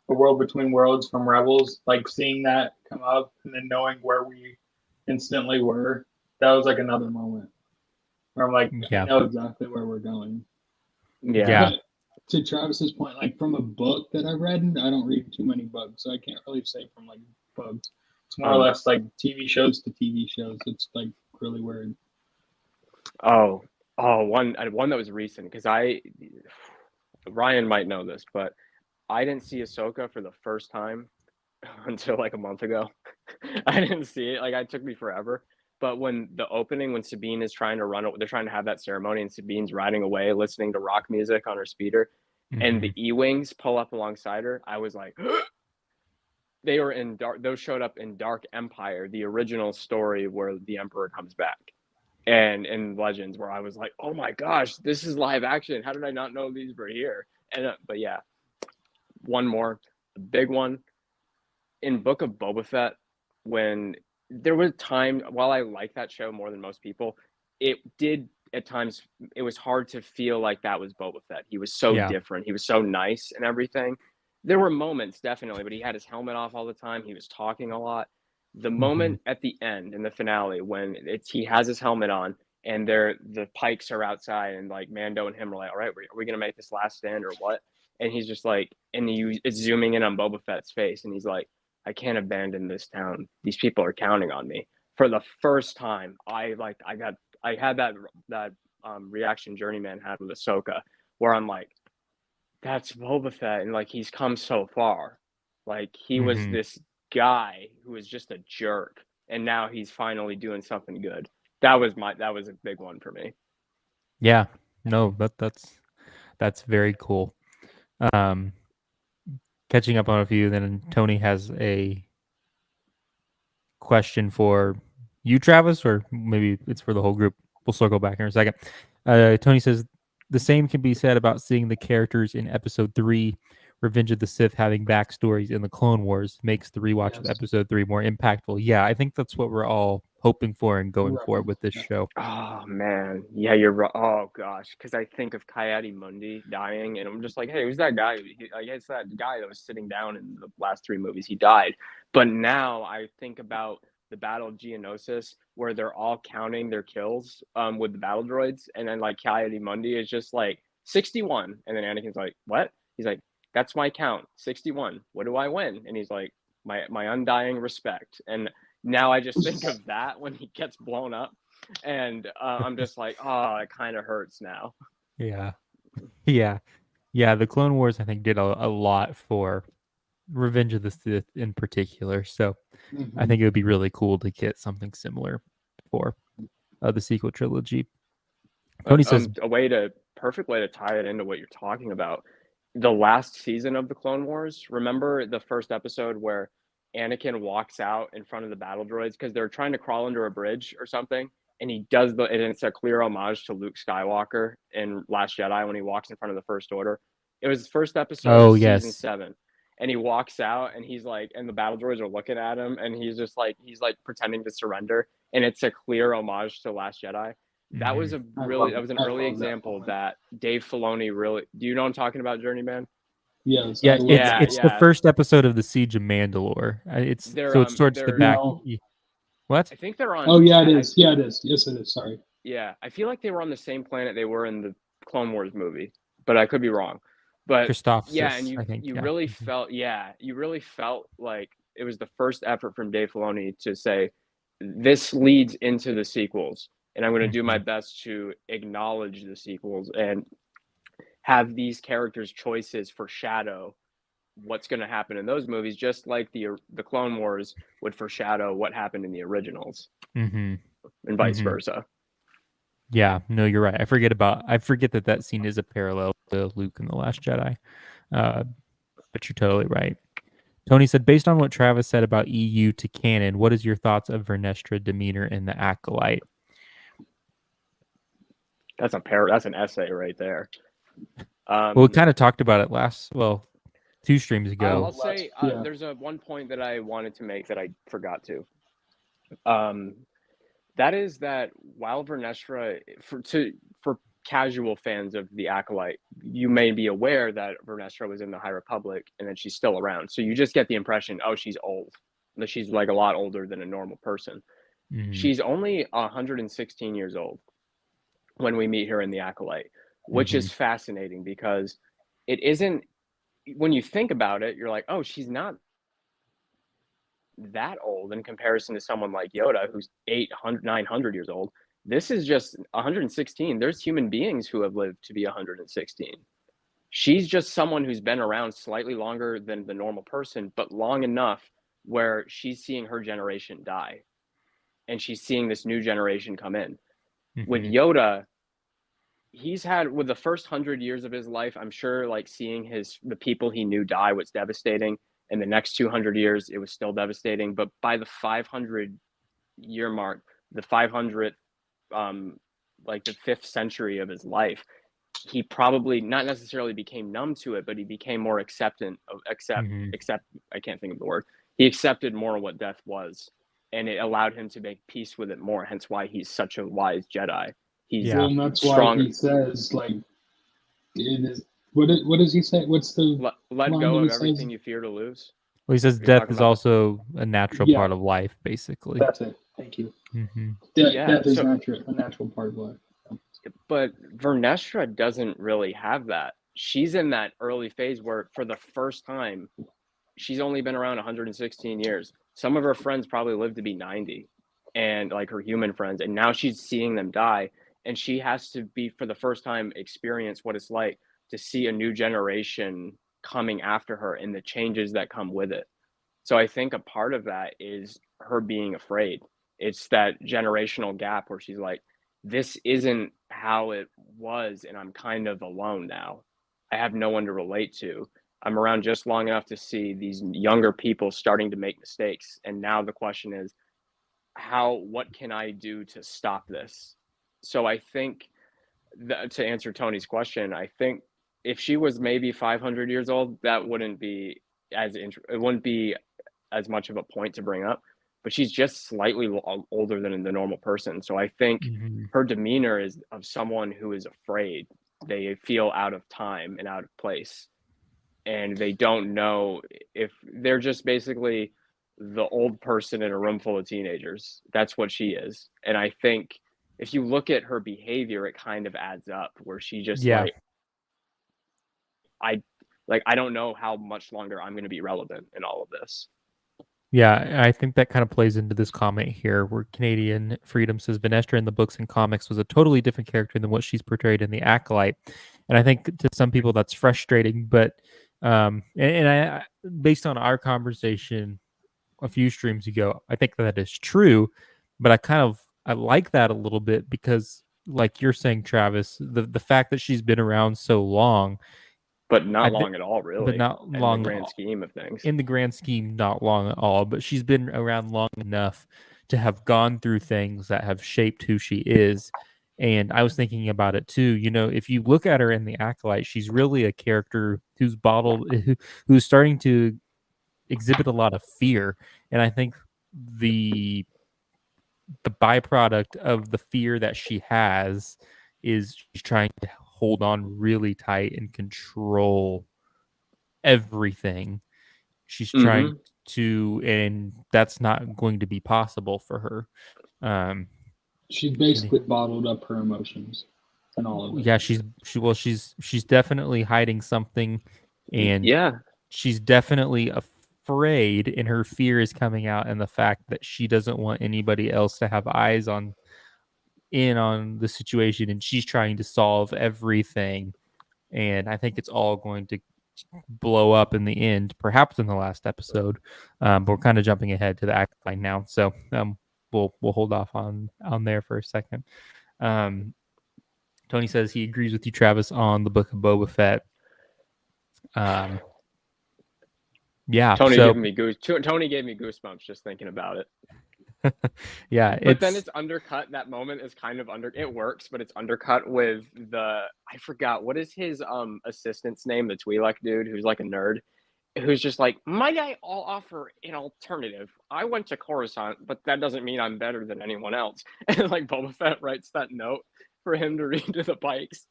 a World Between Worlds from Rebels, like seeing that come up and then knowing where we instantly were, that was like another moment. Where I'm like, I know exactly where we're going. Yeah. But to Travis's point, like from a book that I've read, I don't read too many books, so I can't really say from like books. It's more or less like TV shows to TV shows. It's like really weird. One that was recent because Ryan might know this, but I didn't see Ahsoka for the first time until like a month ago. I didn't see it. Like it took me forever. But when Sabine is trying to they're trying to have that ceremony, and Sabine's riding away, listening to rock music on her speeder, and the E-wings pull up alongside her, I was like, they were in those showed up in Dark Empire, the original story where the Emperor comes back, and in Legends, where I was like, oh my gosh, this is live action. How did I not know these were here? And but yeah, one more, a big one in Book of Boba Fett, when there was time, while I like that show more than most people, it did at times, it was hard to feel like that was Boba Fett. He was so different. He was so nice and everything. There were moments, definitely, but he had his helmet off all the time. He was talking a lot. The moment at the end in the finale when he has his helmet on and the Pikes are outside and like Mando and him are like, all right, are we going to make this last stand or what? And he's just like, and it's zooming in on Boba Fett's face and he's like, I can't abandon this town. These people are counting on me. For the first time, I had that reaction Journeyman had with Ahsoka, where I'm like, that's Boba Fett, and like he's come so far. Like he was this guy who was just a jerk, and now he's finally doing something good. That was a big one for me. Yeah, no, that's very cool. catching up on a few. Then Tony has a question for you, Travis, or maybe it's for the whole group. We'll circle back here in a second. Tony says the same can be said about seeing the characters in Episode 3, Revenge of the Sith, having backstories in the Clone Wars makes the rewatch of Episode 3 more impactful. Yeah, I think that's what we're all hoping for and going for with this show. Oh man, yeah, you're right. Oh gosh, because I think of Coyote-Mundi dying, and I'm just like, hey, who's that guy? I guess that guy that was sitting down in the last 3 movies. He died, but now I think about the Battle of Geonosis, where they're all counting their kills with the battle droids, and then like Coyote-Mundi is just like 61, and then Anakin's like, what? He's like, that's my count, 61. What do I win? And he's like, my undying respect. And now I just think of that when he gets blown up, and I'm just like, oh, it kind of hurts now. Yeah. The Clone Wars, I think, did a lot for Revenge of the Sith in particular. So I think it would be really cool to get something similar for the sequel trilogy. Tony says Perfect way to tie it into what you're talking about. The last season of the Clone Wars, remember the first episode where Anakin walks out in front of the battle droids because they're trying to crawl under a bridge or something, and he does and it's a clear homage to Luke Skywalker in Last Jedi when he walks in front of the First Order. It was the first episode of season 7, and he walks out and he's like, and the battle droids are looking at him, and he's like pretending to surrender, and it's a clear homage to Last Jedi. That was an early example that Dave Filoni really. Do you know what I'm talking about, Journeyman? Yes. It's the first episode of the Siege of Mandalore. It's towards the back. What? I think they're on. Oh yeah, it is. Yeah, it is. Yes, it is. Sorry. Yeah, I feel like they were on the same planet they were in the Clone Wars movie, but I could be wrong. But yeah, and you really felt like it was the first effort from Dave Filoni to say this leads into the sequels, and I'm going to do my best to acknowledge the sequels and have these characters' choices foreshadow what's going to happen in those movies, just like the Clone Wars would foreshadow what happened in the originals, and vice versa. Yeah, no, you're right. I forget that scene is a parallel to Luke in The Last Jedi. But you're totally right. Tony said, based on what Travis said about EU to canon, what is your thoughts of Vernestra demeanor in The Acolyte? That's an essay right there. We kind of talked about it 2 streams ago. I'll say there's one point that I wanted to make that I forgot to. That is that while Vernestra, for casual fans of The Acolyte, you may be aware that Vernestra was in the High Republic and that she's still around. So you just get the impression, oh, she's old. That she's like a lot older than a normal person. She's only 116 years old when we meet her in The Acolyte, which is fascinating because it isn't. When you think about it, you're like, oh, she's not that old in comparison to someone like Yoda, who's 800, 900 years old. This is just 116. There's human beings who have lived to be 116. She's just someone who's been around slightly longer than the normal person, but long enough where she's seeing her generation die. And she's seeing this new generation come in. With Yoda, he's had, with the first 100 years of his life, I'm sure like seeing the people he knew die was devastating. And the next 200 years, it was still devastating. But by the 500 year mark, the 500th, like the 5th century of his life, he probably not necessarily became numb to it, but he became more I can't think of the word. He accepted more what death was, and it allowed him to make peace with it more. Hence why he's such a wise Jedi. And that's stronger. Why he says, like, it is. What does he say? What's the let go of everything you fear to lose? Well, he says death is also a natural part of life, basically. That's it. Thank you. Death is a natural part of life. But Vernestra doesn't really have that. She's in that early phase where, for the first time, she's only been around 116 years. Some of her friends probably lived to be 90, and like her human friends, and now she's seeing them die, and she has to be, for the first time, experience what it's like to see a new generation coming after her and the changes that come with it. So I think a part of that is her being afraid. It's that generational gap where she's like, this isn't how it was, and I'm kind of alone now. I have no one to relate to. I'm around just long enough to see these younger people starting to make mistakes. And now the question is, what can I do to stop this? So I think to answer Tony's question, I think if she was maybe 500 years old, that wouldn't be it wouldn't be as much of a point to bring up. But she's just slightly older than the normal person. So I think her demeanor is of someone who is afraid. They feel out of time and out of place. And they don't know if they're just basically the old person in a room full of teenagers. That's what she is. And I think if you look at her behavior, it kind of adds up where she just I don't know how much longer I'm going to be relevant in all of this. Yeah, I think that kind of plays into this comment here where Canadian Freedom says Vanestra in the books and comics was a totally different character than what she's portrayed in the Acolyte. And I think to some people that's frustrating, but I based on our conversation a few streams ago, I think that is true, but I like that a little bit because like you're saying, Travis, the fact that she's been around so long, but not long at all, really. But not long in the grand scheme of things. In the grand scheme, not long at all. But she's been around long enough to have gone through things that have shaped who she is. And I was thinking about it too. You know, if you look at her in the Acolyte, she's really a character who's who's starting to exhibit a lot of fear. And I think the byproduct of the fear that she has is she's trying to hold on really tight and control everything. She's trying to, and that's not going to be possible for her. She's basically bottled up her emotions and all of it. Yeah, she's definitely hiding something, and she's definitely afraid, and her fear is coming out in the fact that she doesn't want anybody else to have eyes on the situation, and she's trying to solve everything. And I think it's all going to blow up in the end, perhaps in the last episode. But we're kind of jumping ahead to the Acolyte now, so we'll hold off on there for a second. Tony says he agrees with you, Travis, on the Book of Boba Fett. Yeah, Tony gave me goosebumps just thinking about it. Yeah, but then it's undercut. That moment is kind of it works, but it's undercut with I forgot what is his assistant's name, the Twi'lek dude who's like a nerd, who's just like, might I offer an alternative? I went to Coruscant, but that doesn't mean I'm better than anyone else. And like Boba Fett writes that note for him to read to the Pikes,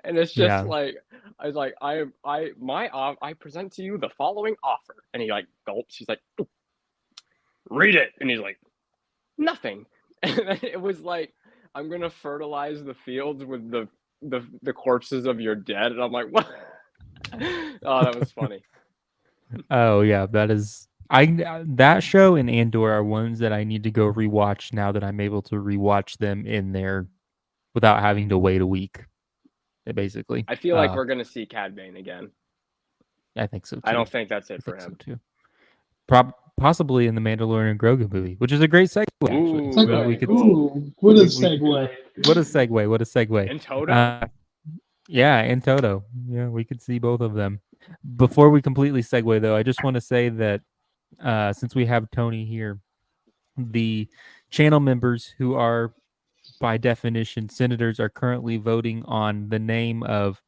and it's just like, I was like, I present to you the following offer, and he like gulps. He's like, read it, and he's like, nothing. And it was like, I'm gonna fertilize the fields with the corpses of your dead, and I'm like, what? Oh, that was funny. Oh yeah, that show and Andor are ones that I need to go rewatch now that I'm able to rewatch them in there without having to wait a week. Basically, I feel like we're gonna see Cad Bane again. I think so too. I don't think that's it for him. So too. Possibly in the Mandalorian and Grogu movie, which is a great segue. Actually, what a segue! What a segue! In Toto. In Toto. Yeah, we could see both of them. Before we completely segue, though, I just want to say that since we have Tony here, the channel members who are, by definition, senators are currently voting on the name of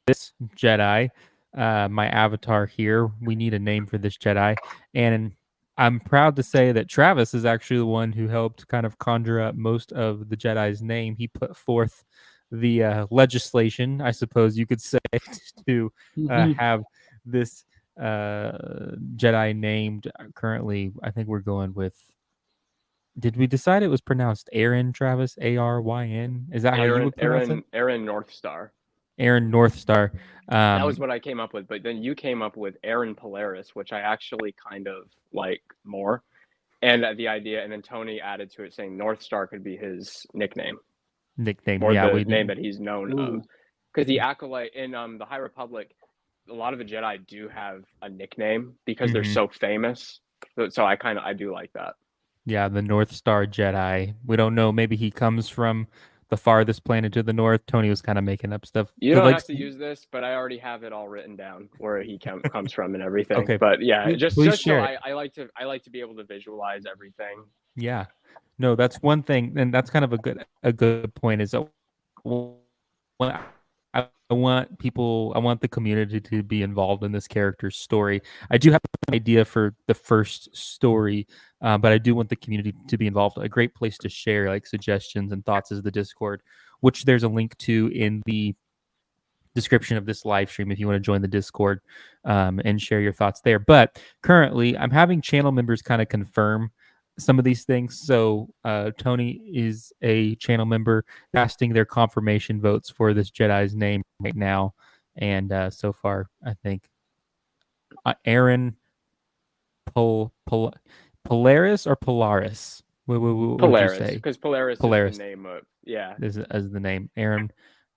this Jedi. My avatar here. We need a name for this Jedi. And I'm proud to say that Travis is actually the one who helped kind of conjure up most of the Jedi's name. He put forth the legislation, I suppose you could say, to have this Jedi named. Currently, I think we're going with. Did we decide it was pronounced Aaron, Travis? Aryn? Is that how you would pronounce it? Aaron Northstar. Aaron Northstar. That was what I came up with, but then you came up with Aaron Polaris, which I actually kind of like more. And the idea, and then Tony added to it saying Northstar could be his nickname. Or the name that he's known of. Because the Acolyte in the High Republic, a lot of the Jedi do have a nickname because they're so famous. So I do like that. Yeah, the North Star Jedi. We don't know. Maybe he comes from the farthest planet to the north. Tony was kind of making up stuff. You don't have to use this, but I already have it all written down where he comes from and everything. Okay. But yeah, just share so I like to be able to visualize everything. Yeah. No, that's one thing, and that's kind of a good point. Is I want the community to be involved in this character's story. I do have an idea for the first story, but I do want the community to be involved. A great place to share like suggestions and thoughts is the Discord, which there's a link to in the description of this live stream if you want to join the Discord and share your thoughts there. But currently, I'm having channel members kind of confirm some of these things. So Tony is a channel member casting their confirmation votes for this Jedi's name right now. And so far, I think Aaron Polaris or Polaris? What would you say? Because Polaris is the name of, yeah. As the name. Aaron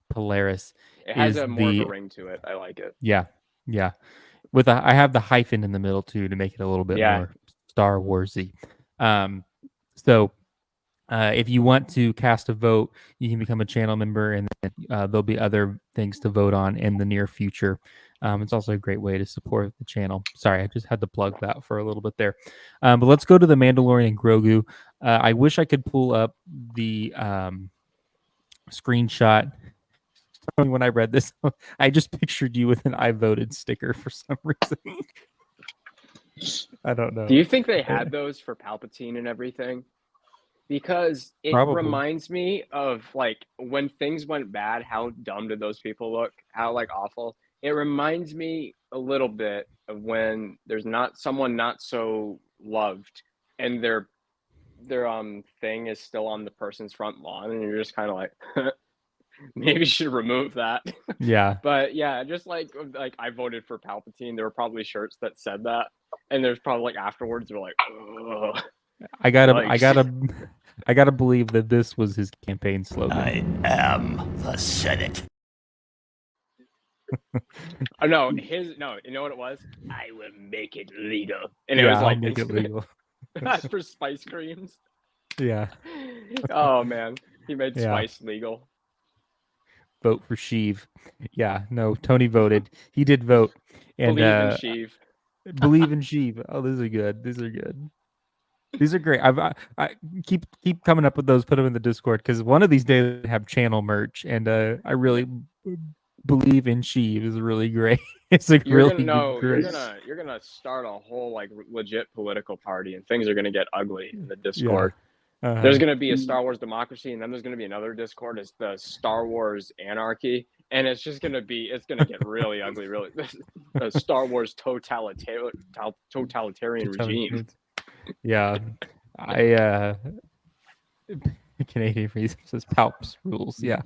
Polaris. It has more of a ring to it. I like it. Yeah. Yeah. I have the hyphen in the middle too to make it a little bit more Star Warsy. So if you want to cast a vote, you can become a channel member, and then there'll be other things to vote on in the near future. It's also a great way to support the channel. Sorry, I just had to plug that for a little bit there. But let's go to the Mandalorian and Grogu. I wish I could pull up the screenshot. When I read this, I just pictured you with an "I voted" sticker for some reason. I don't know. Do you think they had those for Palpatine and everything? Because it reminds me of like when things went bad, how dumb did those people look? How like awful. It reminds me a little bit of when there's not someone not so loved and their thing is still on the person's front lawn, and you're just kind of like maybe you should remove that. Yeah. But yeah, just like I voted for Palpatine. There were probably shirts that said that. And there's probably like afterwards they're like, ugh. I gotta believe that this was his campaign slogan. I am the Senate. Oh no, you know what it was? I will make it legal. And it Yeah, was like I'll make it legal. That's for spice creams. Yeah. Oh man. He made spice legal. Vote for Sheev. Yeah, no, Tony voted. He did vote. And believe in Sheev. Believe in Sheev. Oh, these are good. These are good. These are great. I keep coming up with those. Put them in the Discord because one of these days I have channel merch, and I really believe in Sheev is really great. It's like great. You're gonna start a whole like legit political party, and things are gonna get ugly in the Discord. Yeah. There's gonna be a Star Wars democracy, and then there's gonna be another Discord. It's the Star Wars anarchy. And it's gonna get really ugly, really. The Star Wars totalitarian regime. Yeah, Canadian Freeze says Palps rules. Yeah,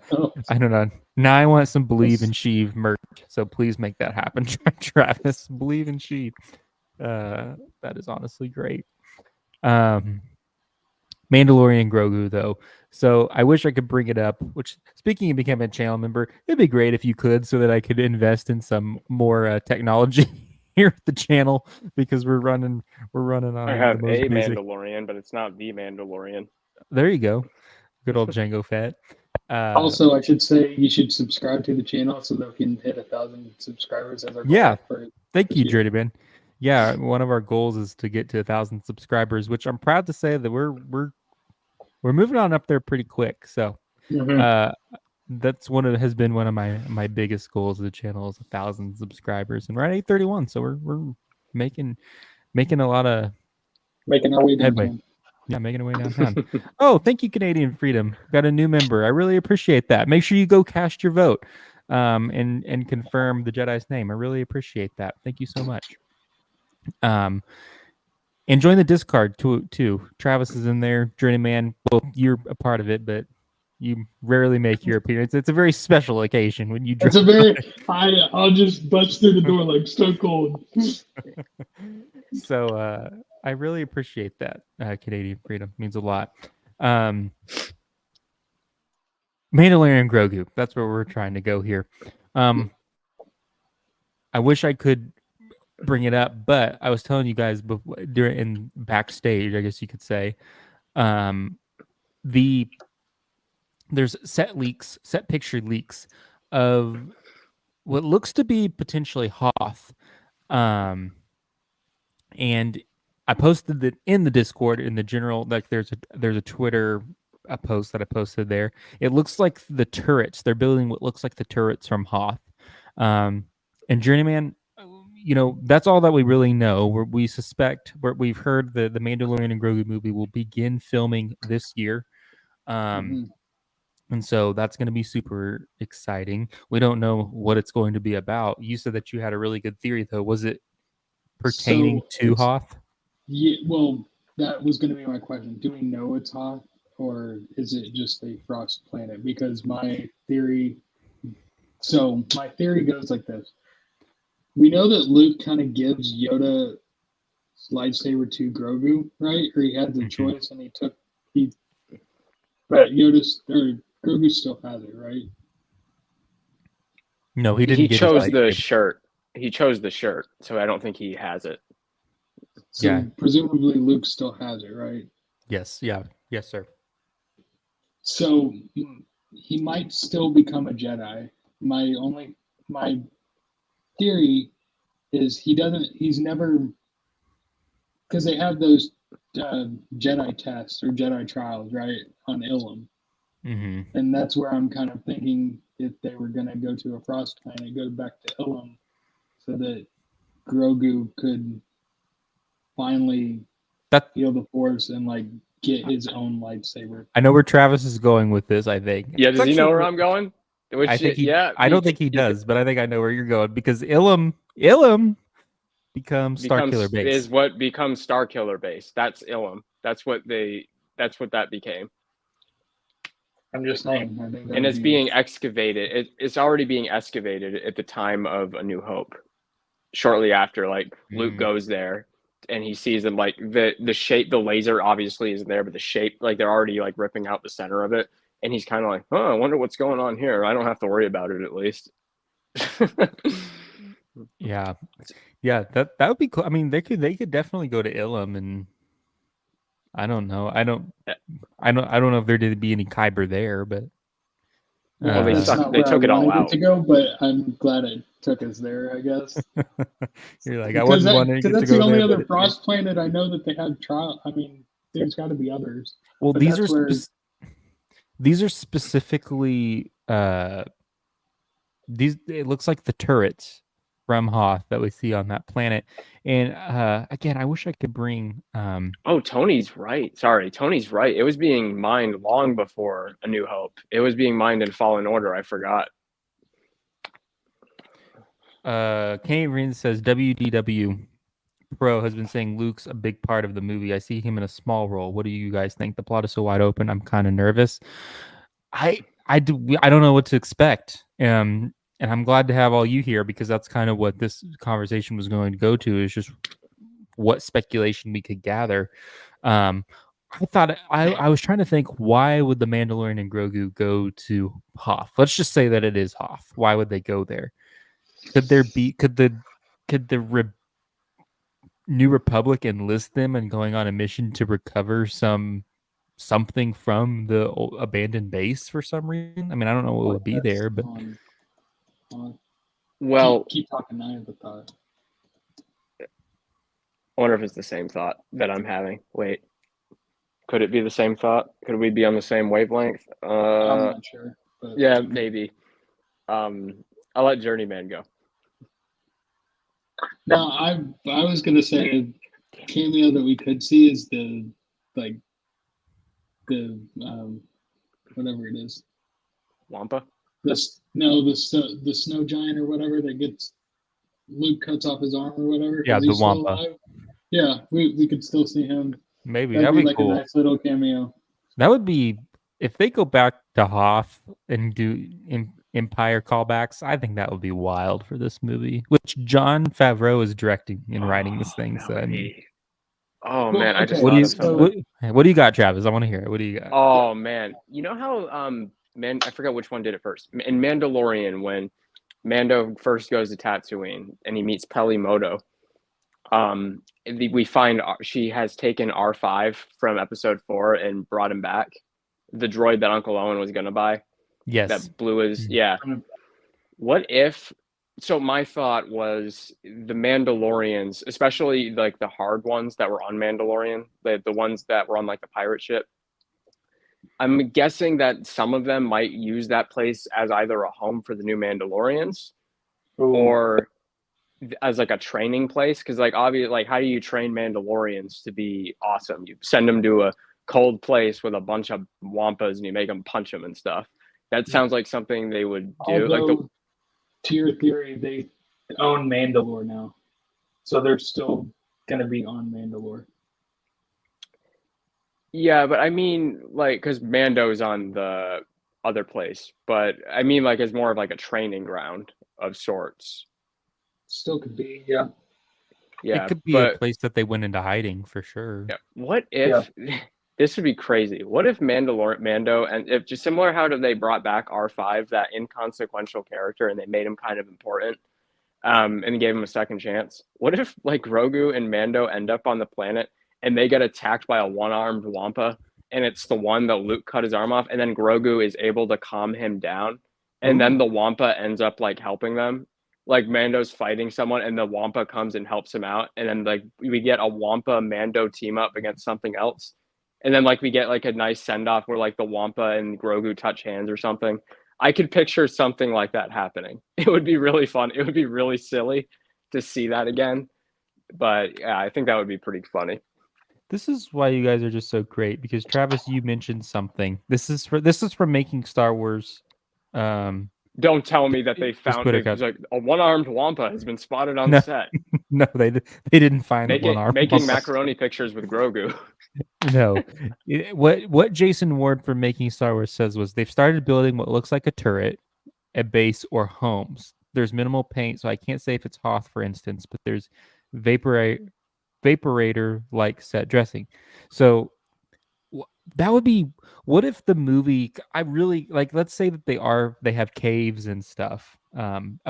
I don't know. Now I want some Believe in Sheev merch, so please make that happen, Travis. Believe in Sheev. That is honestly great. Mandalorian Grogu, though. So I wish I could bring it up, which, speaking of becoming a channel member, it'd be great if you could, so that I could invest in some more technology here at the channel, because we're running on. I have a Mandalorian, but it's not the Mandalorian. There you go. Good old Django Fett. Also, I should say you should subscribe to the channel so that we can hit 1,000 subscribers as our goal. Yeah. Thank you, Dirty Ben. Yeah, one of our goals is to get to 1,000 subscribers, which I'm proud to say that we're moving on up there pretty quick. So that's has been one of my biggest goals of the channel is 1,000 subscribers, and we're at 831. So we're making a lot of our way headway. downtown. Yeah, making our way downtown. Oh, thank you, Canadian Freedom. Got a new member. I really appreciate that. Make sure you go cast your vote and confirm the Jedi's name. I really appreciate that. Thank you so much. And join the Discord too. Travis is in there. Journeyman. Well, you're a part of it, but you rarely make your appearance. It's a very special occasion when you. I'll just bust through the door like Stone Cold. So I really appreciate that. Canadian Freedom means a lot. Mandalorian and Grogu. That's where we're trying to go here. I wish I could bring it up, but I was telling you guys in backstage, I guess you could say, the there's set picture leaks of what looks to be potentially Hoth. And I posted it in the Discord in the general, like there's a Twitter post that I posted there. It looks like the turrets. They're building what looks like the turrets from Hoth. And Journeyman, that's all that we really know. We suspect, we've heard the Mandalorian and Grogu movie will begin filming this year. And so that's going to be super exciting. We don't know what it's going to be about. You said that you had a really good theory, though. Was it pertaining to Hoth? Yeah, well, that was going to be my question. Do we know it's Hoth, or is it just a frost planet? Because my theory goes like this. We know that Luke kind of gives Yoda's lightsaber to Grogu, right? Or he had the choice and but Grogu still has it, right? No, he didn't. He chose the shirt. He chose the shirt, so I don't think he has it. So presumably Luke still has it, right? Yes. Yeah. Yes, sir. So he might still become a Jedi. My theory is he's never, because they have those Jedi tests or Jedi trials, right, on Ilum. And that's where I'm kind of thinking if they were going to go to a frost planet, go back to Ilum so that Grogu could finally feel the Force and like get his own lightsaber. I know where Travis is going with this, I think. Yeah, does he know where I'm going? I don't think he does, but I think I know where you're going because Ilum becomes Starkiller Base. Is what becomes Starkiller Base. That's Ilum. That's what that became. I'm just saying. I think and it's being excavated. It's already being excavated at the time of A New Hope. Shortly after, like Luke goes there and he sees them, like the shape, the laser obviously isn't there, but the shape, like they're already like ripping out the center of it. And he's kind of like, I wonder what's going on here. I don't have to worry about it, at least. Yeah, that would be cool. I mean, they could definitely go to Ilum, and I don't know. I don't know if there did be any Kyber there, but well, they took it all out to go. But I'm glad it took us there. I guess you're like, I wasn't wanting to go there. That's the only other frost planet I know that they have trial. I mean, there's got to be others. Well, these are specifically these. It looks like the turrets from Hoth that we see on that planet. And again, I wish I could bring. Tony's right. Sorry, Tony's right. It was being mined long before A New Hope. It was being mined in Fallen Order. I forgot. Kenny Rin says WDW Pro has been saying Luke's a big part of the movie. I see him in a small role. What do you guys think? The plot is so wide open. I'm kind of nervous. I don't know what to expect. And I'm glad to have all you here because that's kind of what this conversation was going to go to, is just what speculation we could gather. I thought I was trying to think, why would the Mandalorian and Grogu go to Hoth? Let's just say that it is Hoth. Why would they go there? Could the New Republic enlist them and going on a mission to recover something from the abandoned base for some reason? I mean, I don't know what would be there, but well, keep talking. I have a thought. I wonder if it's the same thought that I'm having. Wait, could it be the same thought? Could we be on the same wavelength? I'm not sure. But... Yeah, maybe. I'll let Journeyman go. No, I was gonna say a cameo that we could see is the whatever it is. Wampa? The snow giant or whatever that gets Luke cuts off his arm or whatever. Yeah, the Wampa. Yeah, we could still see him. Maybe that'd be like cool. A nice little cameo. That would be, if they go back to Hoth and do Empire callbacks, I think that would be wild for this movie, which Jon Favreau is directing and writing this thing. So man, I just what do you got, Travis? I want to hear it. What do you got? Oh man, you know how I forgot which one did it first. In Mandalorian, when Mando first goes to Tatooine and he meets Peli Motto, we find she has taken R5 from episode 4 and brought him back the droid that Uncle Owen was gonna buy. Yes. That blue is yeah. What if? So my thought was the Mandalorians, especially like the hard ones that were on Mandalorian, the ones that were on like the pirate ship. I'm guessing that some of them might use that place as either a home for the new Mandalorians or as like a training place. Because like obviously, like how do you train Mandalorians to be awesome? You send them to a cold place with a bunch of wampas and you make them punch them and stuff. That sounds like something they would do. Although, Like to your theory, they own Mandalore now, so they're still gonna be on Mandalore. yeah, but I mean, like, because Mando's on the other place, but I mean, like, it's more of like a training ground of sorts. Still could be, yeah. Yeah, It could be but a place that they went into hiding for sure. yeah, what if this would be crazy? What if Mando and if just similar how they brought back R5, that inconsequential character, and they made him kind of important, and gave him a second chance? What if like Grogu and Mando end up on the planet and they get attacked by a one-armed wampa, and it's the one that Luke cut his arm off, and then Grogu is able to calm him down, and then the wampa ends up like helping them? Like Mando's fighting someone and the wampa comes and helps him out, and then like we get a wampa Mando team up against something else, and then like we get like a nice send-off where like the wampa and Grogu touch hands or something. I could picture something like that happening. It would be really fun. It would be really silly to see that again, but yeah, I think that would be pretty funny. This is why you guys are just so great, because Travis, you mentioned something. This is from making Star Wars. Don't tell me that they found put it was like a one-armed wampa has been spotted on No. set. No, they didn't find one arm. Making macaroni pictures with Grogu. No, what Jason Ward from Making Star Wars says was they've started building what looks like a turret, a base, or homes. There's minimal paint, so I can't say if it's Hoth, for instance, but there's vaporator like set dressing. So that would be, what if the movie, I really like, let's say that they have caves and stuff,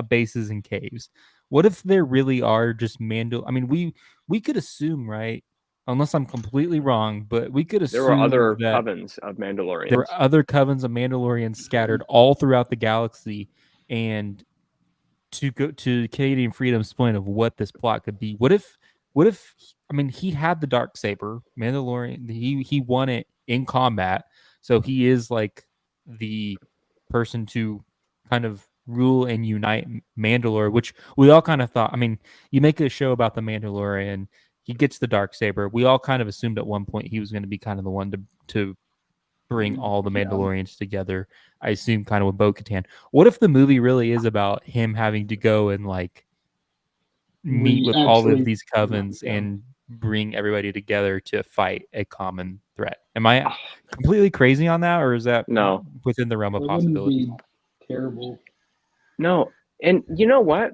bases and caves. What if there really are just I mean, we could assume, right? Unless I'm completely wrong, but we could assume there were other that covens of Mandalorians. there were other covens of Mandalorians scattered all throughout the galaxy. And to go to Canadian Freedom's point of what this plot could be, what if I mean, he had the dark saber, Mandalorian, he won it in combat, so he is like the person to kind of rule and unite Mandalore, which we all kind of thought. I mean, you make a show about the Mandalorian, he gets the dark saber. We all kind of assumed at one point he was going to be kind of the one to bring all the Mandalorians together. I assume kind of with Bo-Katan. What if the movie really is about him having to go and like meet with all of these covens and bring everybody together to fight a common threat? Am I completely crazy on that, or is that no within the realm of It possibility? wouldn't be terrible. No, and you know what?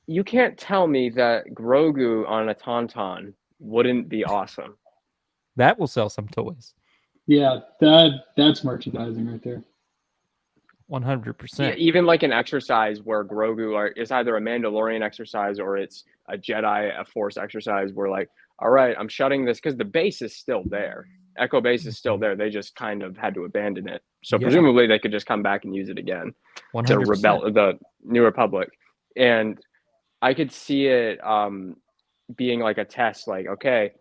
You can't tell me that Grogu on a Tauntaun wouldn't be awesome. That will sell some toys. Yeah, that's merchandising right there. 100%. Yeah, even like an exercise where Grogu is either a Mandalorian exercise or it's a Jedi, a Force exercise where like, all right, I'm shutting this because the base is still there. Echo base is still there. They just kind of had to abandon it. So presumably they could just come back and use it again 100%. to rebel the New Republic. And I could see it being like a test, like, okay,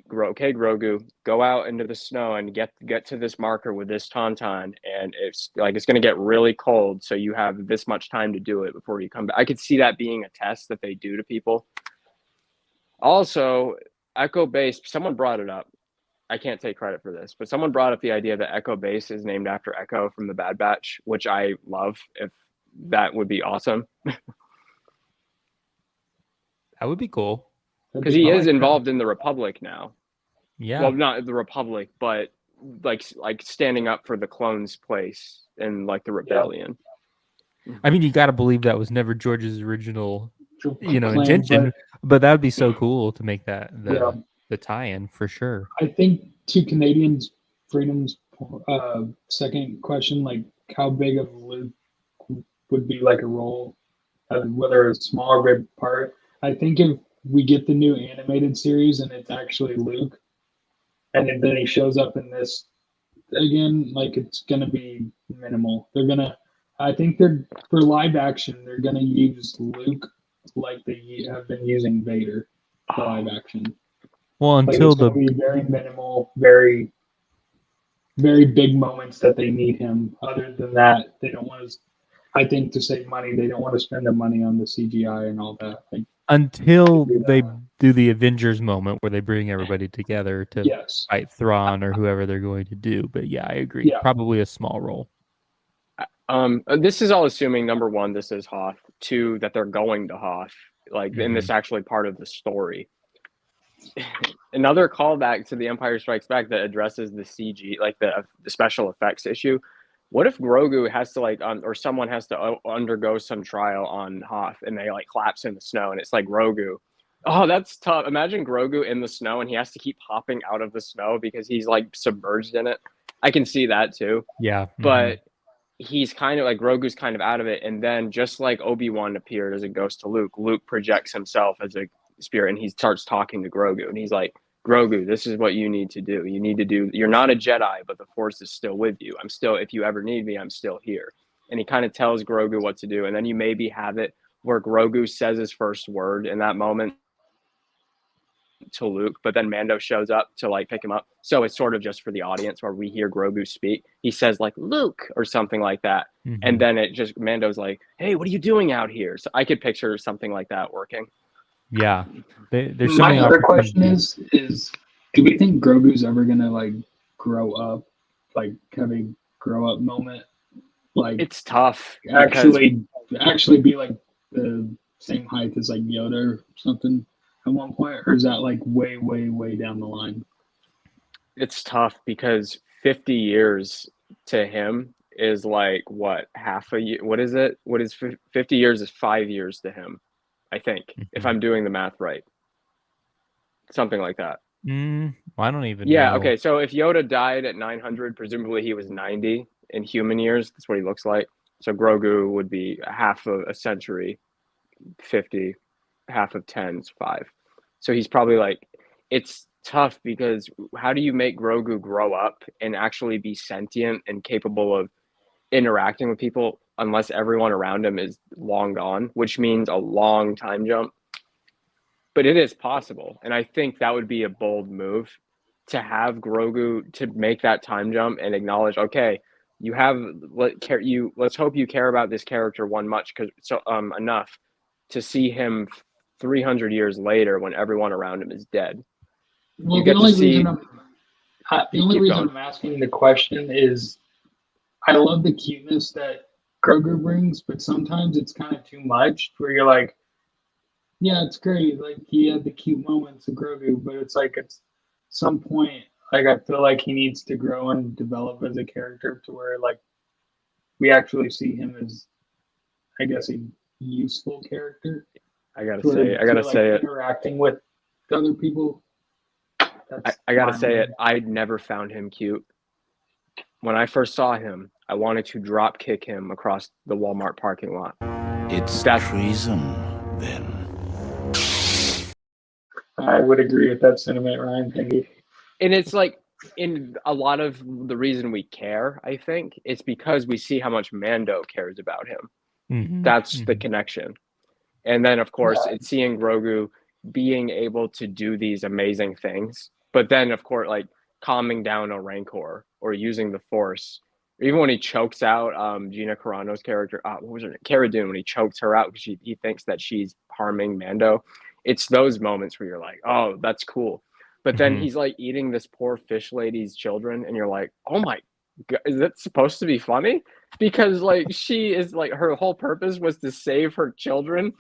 Grogu, go out into the snow and get to this marker with this Tauntaun, and it's going to get really cold, so you have this much time to do it before you come back. I could see that being a test that they do to people. Also, Echo Base, someone brought it up. I can't take credit for this, but someone brought up the idea that Echo Base is named after Echo from the Bad Batch, which I love. If that would be awesome. That would be cool. Because he is involved in the Republic now. Yeah. Well, not the Republic, but like standing up for the clones' place in like the rebellion. I mean, you got to believe that was never George's original, plan, intention. But that would be so cool to make that the tie-in for sure. I think to Canadians Freedom's second question, like how big of Luke would be like a role, whether a small or big part. I think if we get the new animated series and it's actually Luke, and then he shows up in this again, like it's gonna be minimal. I think they're for live action. They're gonna use Luke like they have been using Vader for live action. Well, Like until it's gonna be very minimal, very very big moments that they need him. Other than that, they don't want to. I think to save money, they don't want to spend the money on the CGI and all that. Like, until do they that. do the Avengers moment where they bring everybody together to Yes, fight Thrawn or whoever they're going to do. But yeah, I agree. yeah, Probably a small role. This is all assuming number one, this is Hoth. Two, that they're going to Hoth. Like, and this is actually part of the story. Another callback to The Empire Strikes Back that addresses the CG, like the special effects issue. What if Grogu has to or someone has to undergo some trial on Hoth, and they like collapse in the snow, and it's like Grogu. Oh, that's tough. Imagine Grogu in the snow, and he has to keep hopping out of the snow because he's like submerged in it. I can see that too. Yeah, But he's kind of like Grogu's kind of out of it, and then just like Obi-Wan appeared as a ghost to Luke, Luke projects himself as a spirit, and he starts talking to Grogu, and he's like, Grogu, this is what you need to do. You need to do. You're not a Jedi, but the Force is still with you. I'm still, if you ever need me, I'm still here. And he kind of tells Grogu what to do, and then you maybe have it where Grogu says his first word in that moment to Luke, but then Mando shows up to like pick him up. So it's sort of just for the audience where we hear Grogu speak. He says like Luke or something like that. And then it just Mando's like, hey, what are you doing out here? So I could picture something like that working. yeah. There's so my many other question opportunities. is do we think Grogu's ever gonna like grow up, like have a grow up moment, like It's tough. actually be like the same height as like Yoda or something at one point, or is that like way way down the line? It's tough because 50 years to him is like what, half a year? What is it? What is 50 years is 5 years to him, I think, if I'm doing the math right. Something like that. I don't even Yeah, know. okay. So if Yoda died at 900, presumably he was 90 in human years. That's what he looks like. So Grogu would be half of a century, 50, half of 10 is 5. So he's probably like, it's tough because how do you make Grogu grow up and actually be sentient and capable of interacting with people unless everyone around him is long gone, which means a long time jump. But it is possible, and I think that would be a bold move to have Grogu to make that time jump and acknowledge, okay, you have let's hope you care about this character enough to see him 300 years later when everyone around him is dead. Well, You get to see. The only reason I'm asking the question is I love the cuteness that Grogu brings, but sometimes it's kind of too much where you're like, yeah, it's great. Like he had the cute moments of Grogu, but it's like at some point, like I feel like he needs to grow and develop as a character to where like we actually see him as, I guess, a useful character. I gotta say it. Interacting with other people. I gotta say it. I never found him cute. When I first saw him, I wanted to drop kick him across the Walmart parking lot. It's treason, then. I would agree with that sentiment, Ryan. Thank you. And it's like, in a lot of the reason we care, I think, it's because we see how much Mando cares about him. That's the connection. And then, of course, it's seeing Grogu being able to do these amazing things. But then, of course, like calming down a Rancor or using the Force. Even when he chokes out Gina Carano's character, what was her name? Cara Dune, when he chokes her out because he thinks that she's harming Mando. It's those moments where you're like, oh, that's cool. But then he's like eating this poor fish lady's children, and you're like, oh my God, is that supposed to be funny? Because like she is like her whole purpose was to save her children,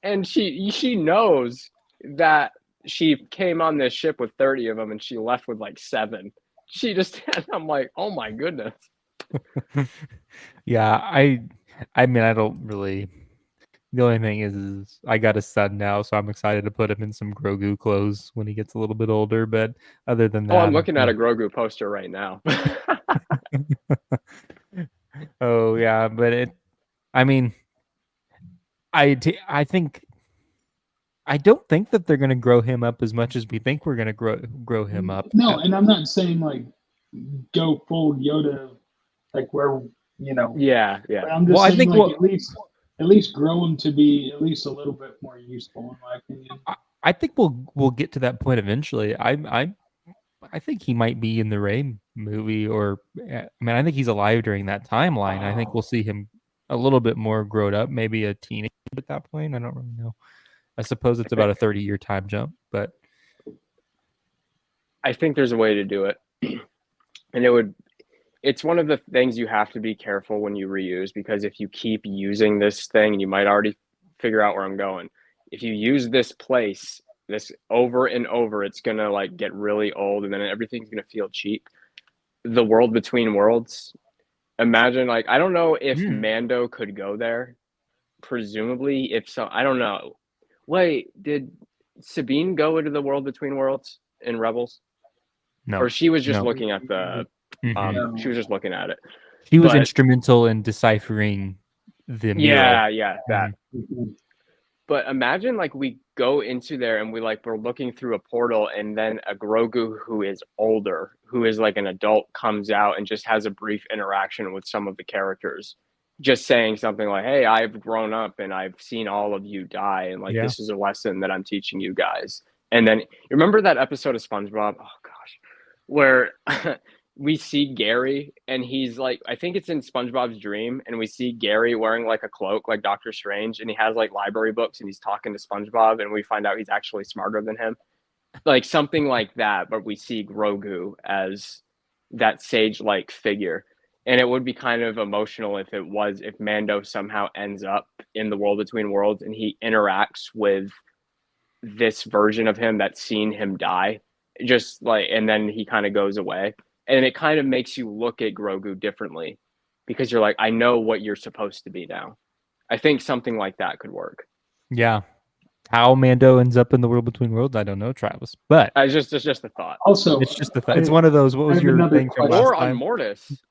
and she knows that she came on this ship with 30 of them and she left with like 7. She just I'm like, oh my goodness. Yeah, I mean I don't really. The only thing is I got a son now, so I'm excited to put him in some Grogu clothes when he gets a little bit older. But other than that, I'm looking at a Grogu poster right now. Oh yeah, but I mean, I think I don't think that they're going to grow him up as much as we think we're going to grow him up. No, and I'm not saying like go full Yoda, like where Yeah. I'm Well, just I saying, think like at least grow him to be at least a little bit more useful, in my opinion. I think we'll get to that point eventually. I think he might be in the Rey movie, or I mean, I think he's alive during that timeline. I think we'll see him a little bit more grown up, maybe a teenager at that point. I don't really know. I suppose it's about a 30-year time jump, but I think there's a way to do it, and it's one of the things you have to be careful when you reuse, because if you keep using this thing, and you might already figure out where I'm going, if you use this place this over and over, it's gonna like get really old, and then everything's gonna feel cheap. The world between worlds, imagine, like, I don't know if Mando could go there. Presumably, if so, I don't know. Wait, did Sabine go into the world between worlds in Rebels? no. Or she was just No. looking at the Mhm. she was just looking at it. She was But instrumental in deciphering the mural. yeah, that. But imagine, like, we go into there and we're looking through a portal, and then a Grogu who is older, who is like an adult, comes out and just has a brief interaction with some of the characters, just saying something like, "Hey, I've grown up and I've seen all of you die, and like Yeah. this is a lesson that I'm teaching you guys." And then, you remember that episode of SpongeBob? Oh gosh, where we see Gary, and he's like, I think it's in SpongeBob's dream, and we see Gary wearing like a cloak like Doctor Strange, and he has like library books, and he's talking to SpongeBob, and we find out he's actually smarter than him. Like something like that, but we see Grogu as that sage-like figure. And it would be kind of emotional if Mando somehow ends up in the world between worlds, and he interacts with this version of him that's seen him die, just like, and then he kind of goes away, and it kind of makes you look at Grogu differently, because you're like, I know what you're supposed to be now. I think something like that could work. Yeah. How Mando ends up in the world between worlds, I don't know, Travis. But It's just a thought. Also, it's just it's one of those. What was your thing from last Or time?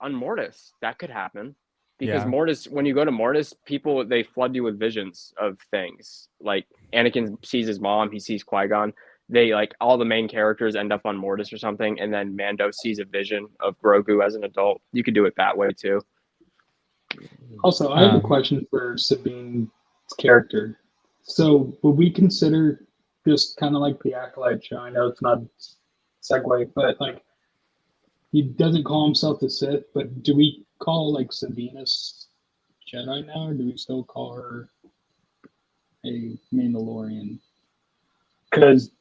on Mortis, that could happen. Because Yeah. Mortis, when you go to Mortis, people, they flood you with visions of things. Like Anakin sees his mom, he sees Qui-Gon. They, like, all the main characters end up on Mortis or something, and then Mando sees a vision of Grogu as an adult. You could do it that way too. Also, I have a question for Sabine's character. So, would we consider, just kind of like the Acolyte show? I know it's not segue, but like, he doesn't call himself the Sith, but do we call like Sabine a Jedi now, or do we still call her a Mandalorian? Because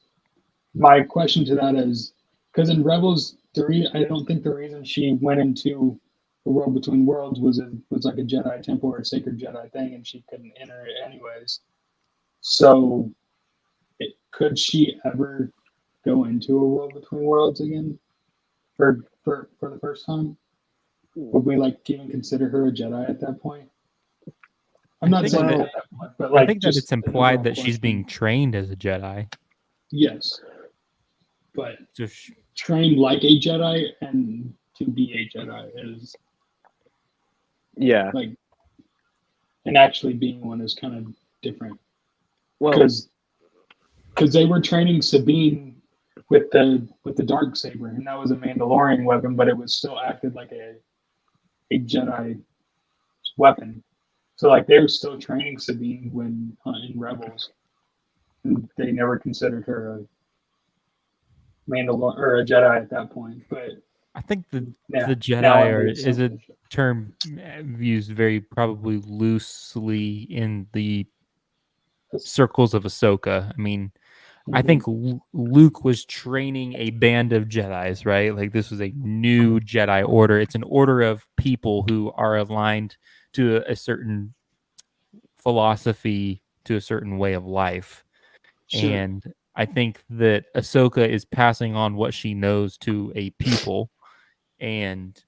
my question to that is, because in Rebels, I don't think the reason she went into the world between worlds was like a Jedi temple or a sacred Jedi thing, and she couldn't enter it anyways. So, could she ever go into a world between worlds again for the first time? Would we like even consider her a Jedi at that point? I'm not saying that at that point, but like, I think that it's implied that she's being trained as a Jedi. Yes, but So trained like a Jedi and to be a Jedi is like, and actually being one is kind of different. Well, because they were training Sabine with the dark saber, and that was a Mandalorian weapon, but it was still acted like a Jedi weapon. So like, they were still training Sabine when in Rebels, and they never considered her a Mandalorian or a Jedi at that point. But I think the Jedi is a term used very probably loosely in the circles of Ahsoka. I mean, I think Luke was training a band of Jedis, right? Like, this was a new Jedi order. It's an order of people who are aligned to a certain philosophy, to a certain way of life. Sure. And I think that Ahsoka is passing on what she knows to a people, and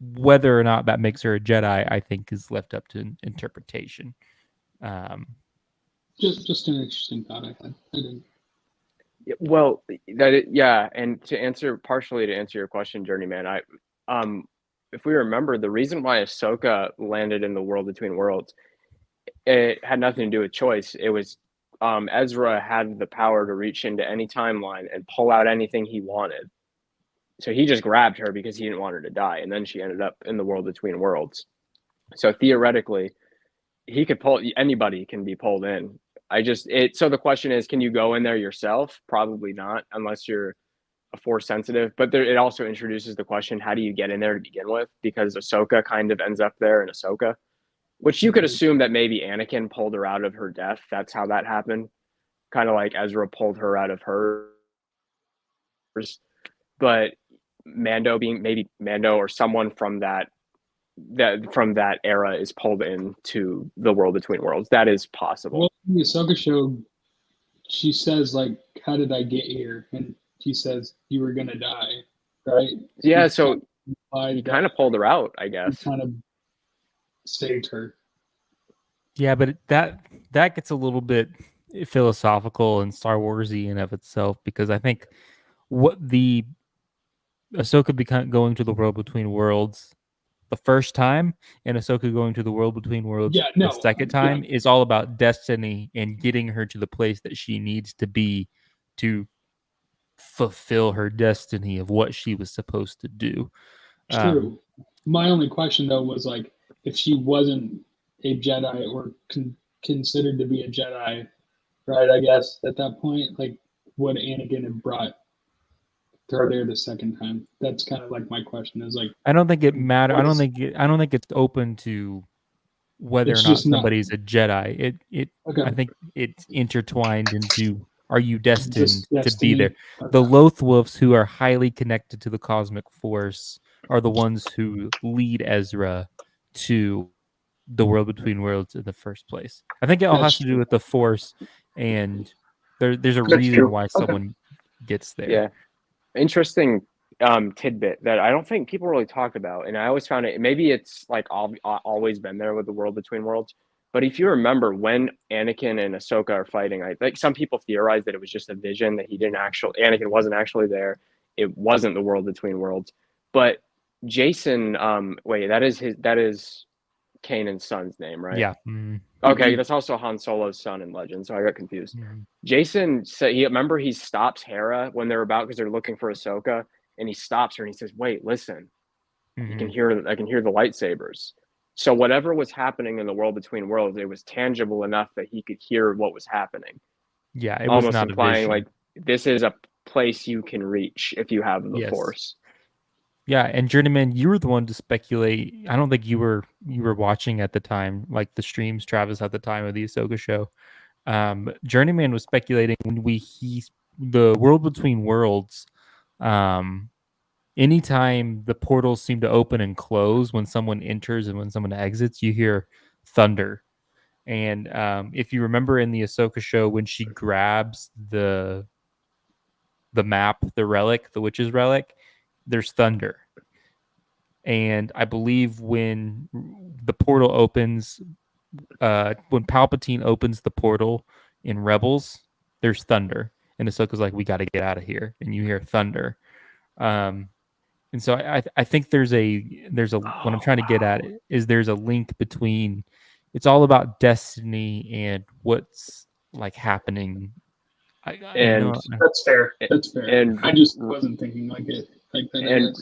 whether or not that makes her a Jedi, I think, is left up to interpretation. Just an interesting thought I had. I didn't. Well, and to answer your question, Journeyman, if we remember, the reason why Ahsoka landed in the world between worlds, it had nothing to do with choice. It was Ezra had the power to reach into any timeline and pull out anything he wanted. So he just grabbed her because he didn't want her to die, and then she ended up in the world between worlds. So theoretically, he could pull, anybody can be pulled in. So the question is, can you go in there yourself? Probably not, unless you're a force sensitive. But it also introduces the question, how do you get in there to begin with? Because Ahsoka kind of ends up there in Ahsoka, which you could assume that maybe Anakin pulled her out of her death. That's how that happened. Kind of like Ezra pulled her out of hers. But maybe Mando or someone from that era is pulled into the world between worlds. That is possible. Well, in the Ahsoka show, she says, like, how did I get here? And he says, you were going to die, right? Yeah, so he kind of pulled her out, I guess. He kind of saved her. Yeah, but that gets a little bit philosophical and Star Warsy in of itself, because I think what the Ahsoka going to the world between worlds the first time and Ahsoka going to the world between worlds the second time is all about destiny and getting her to the place that she needs to be to fulfill her destiny of what she was supposed to do. True. My only question, though, was, like, if she wasn't a Jedi or considered to be a Jedi, right, I guess, at that point, like, would Anakin have brought her there the second time? That's kind of like my question, is, like, I don't think it matters. I don't think it's open to whether or not somebody's a Jedi. Okay. I think it's intertwined into, are you destined to be there? Okay. The Lothwolves, who are highly connected to the cosmic force, are the ones who lead Ezra to the world between worlds in the first place. I think it all has to do with the force, and there's a reason why someone gets there. Yeah. Interesting tidbit that I don't think people really talk about, and I always found it, maybe it's like always been there with the world between worlds, but if you remember when Anakin and Ahsoka are fighting, like some people theorize that it was just a vision, that Anakin wasn't actually there, it wasn't the world between worlds. But Jason, that is Kanan's son's name, right? Yeah. Mm-hmm. Okay, that's also Han Solo's son in Legend, so I got confused. Mm-hmm. Jason said he stops Hera when they're because they're looking for Ahsoka, and he stops her and he says, "Wait, listen, I can hear the lightsabers." So whatever was happening in the world between worlds, it was tangible enough that he could hear what was happening. Yeah, it almost was not implying like this is a place you can reach if you have the Force. Yeah, and Journeyman, you were the one to speculate. I don't think you were watching at the time, like the streams, Travis, at the time of the Ahsoka show. Journeyman was speculating when the world between worlds. Anytime the portals seem to open and close, when someone enters and when someone exits, you hear thunder. And if you remember in the Ahsoka show, when she grabs the map, the relic, the witch's relic, there's thunder. And I believe when the portal opens, when Palpatine opens the portal in Rebels, there's thunder. And Ahsoka's like, we got to get out of here. And you hear thunder. And so I think there's a what I'm trying to get at is there's a link between, it's all about destiny and what's like happening. That's fair. That's fair. And I just wasn't thinking like that. And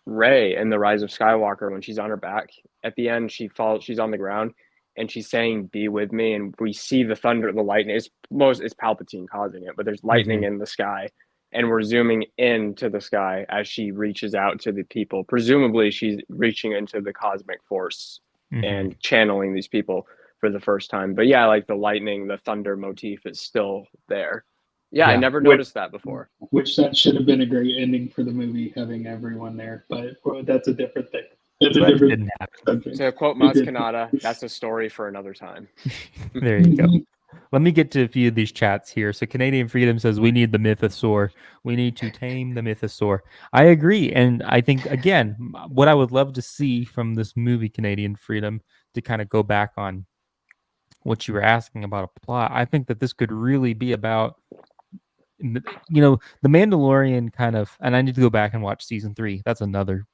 Rey in The Rise of Skywalker, when she's on her back at the end, she's on the ground and she's saying, "Be with me," and we see the thunder, the lightning. It's Palpatine causing it, but there's lightning in the sky, and we're zooming into the sky as she reaches out to the people. Presumably, she's reaching into the cosmic force and channeling these people for the first time. But yeah, like the lightning, the thunder motif is still there. Yeah, I never noticed that before. Which that should have been a great ending for the movie, having everyone there. But that's a different thing. That's a different subject. To quote Maz Kanata, that's a story for another time. There you go. Let me get to a few of these chats here. So Canadian Freedom says, we need the mythosaur. We need to tame the mythosaur. I agree. And I think, again, what I would love to see from this movie, Canadian Freedom, to kind of go back on what you were asking about a plot, I think that this could really be about, the Mandalorian kind of, and I need to go back and watch season 3. That's another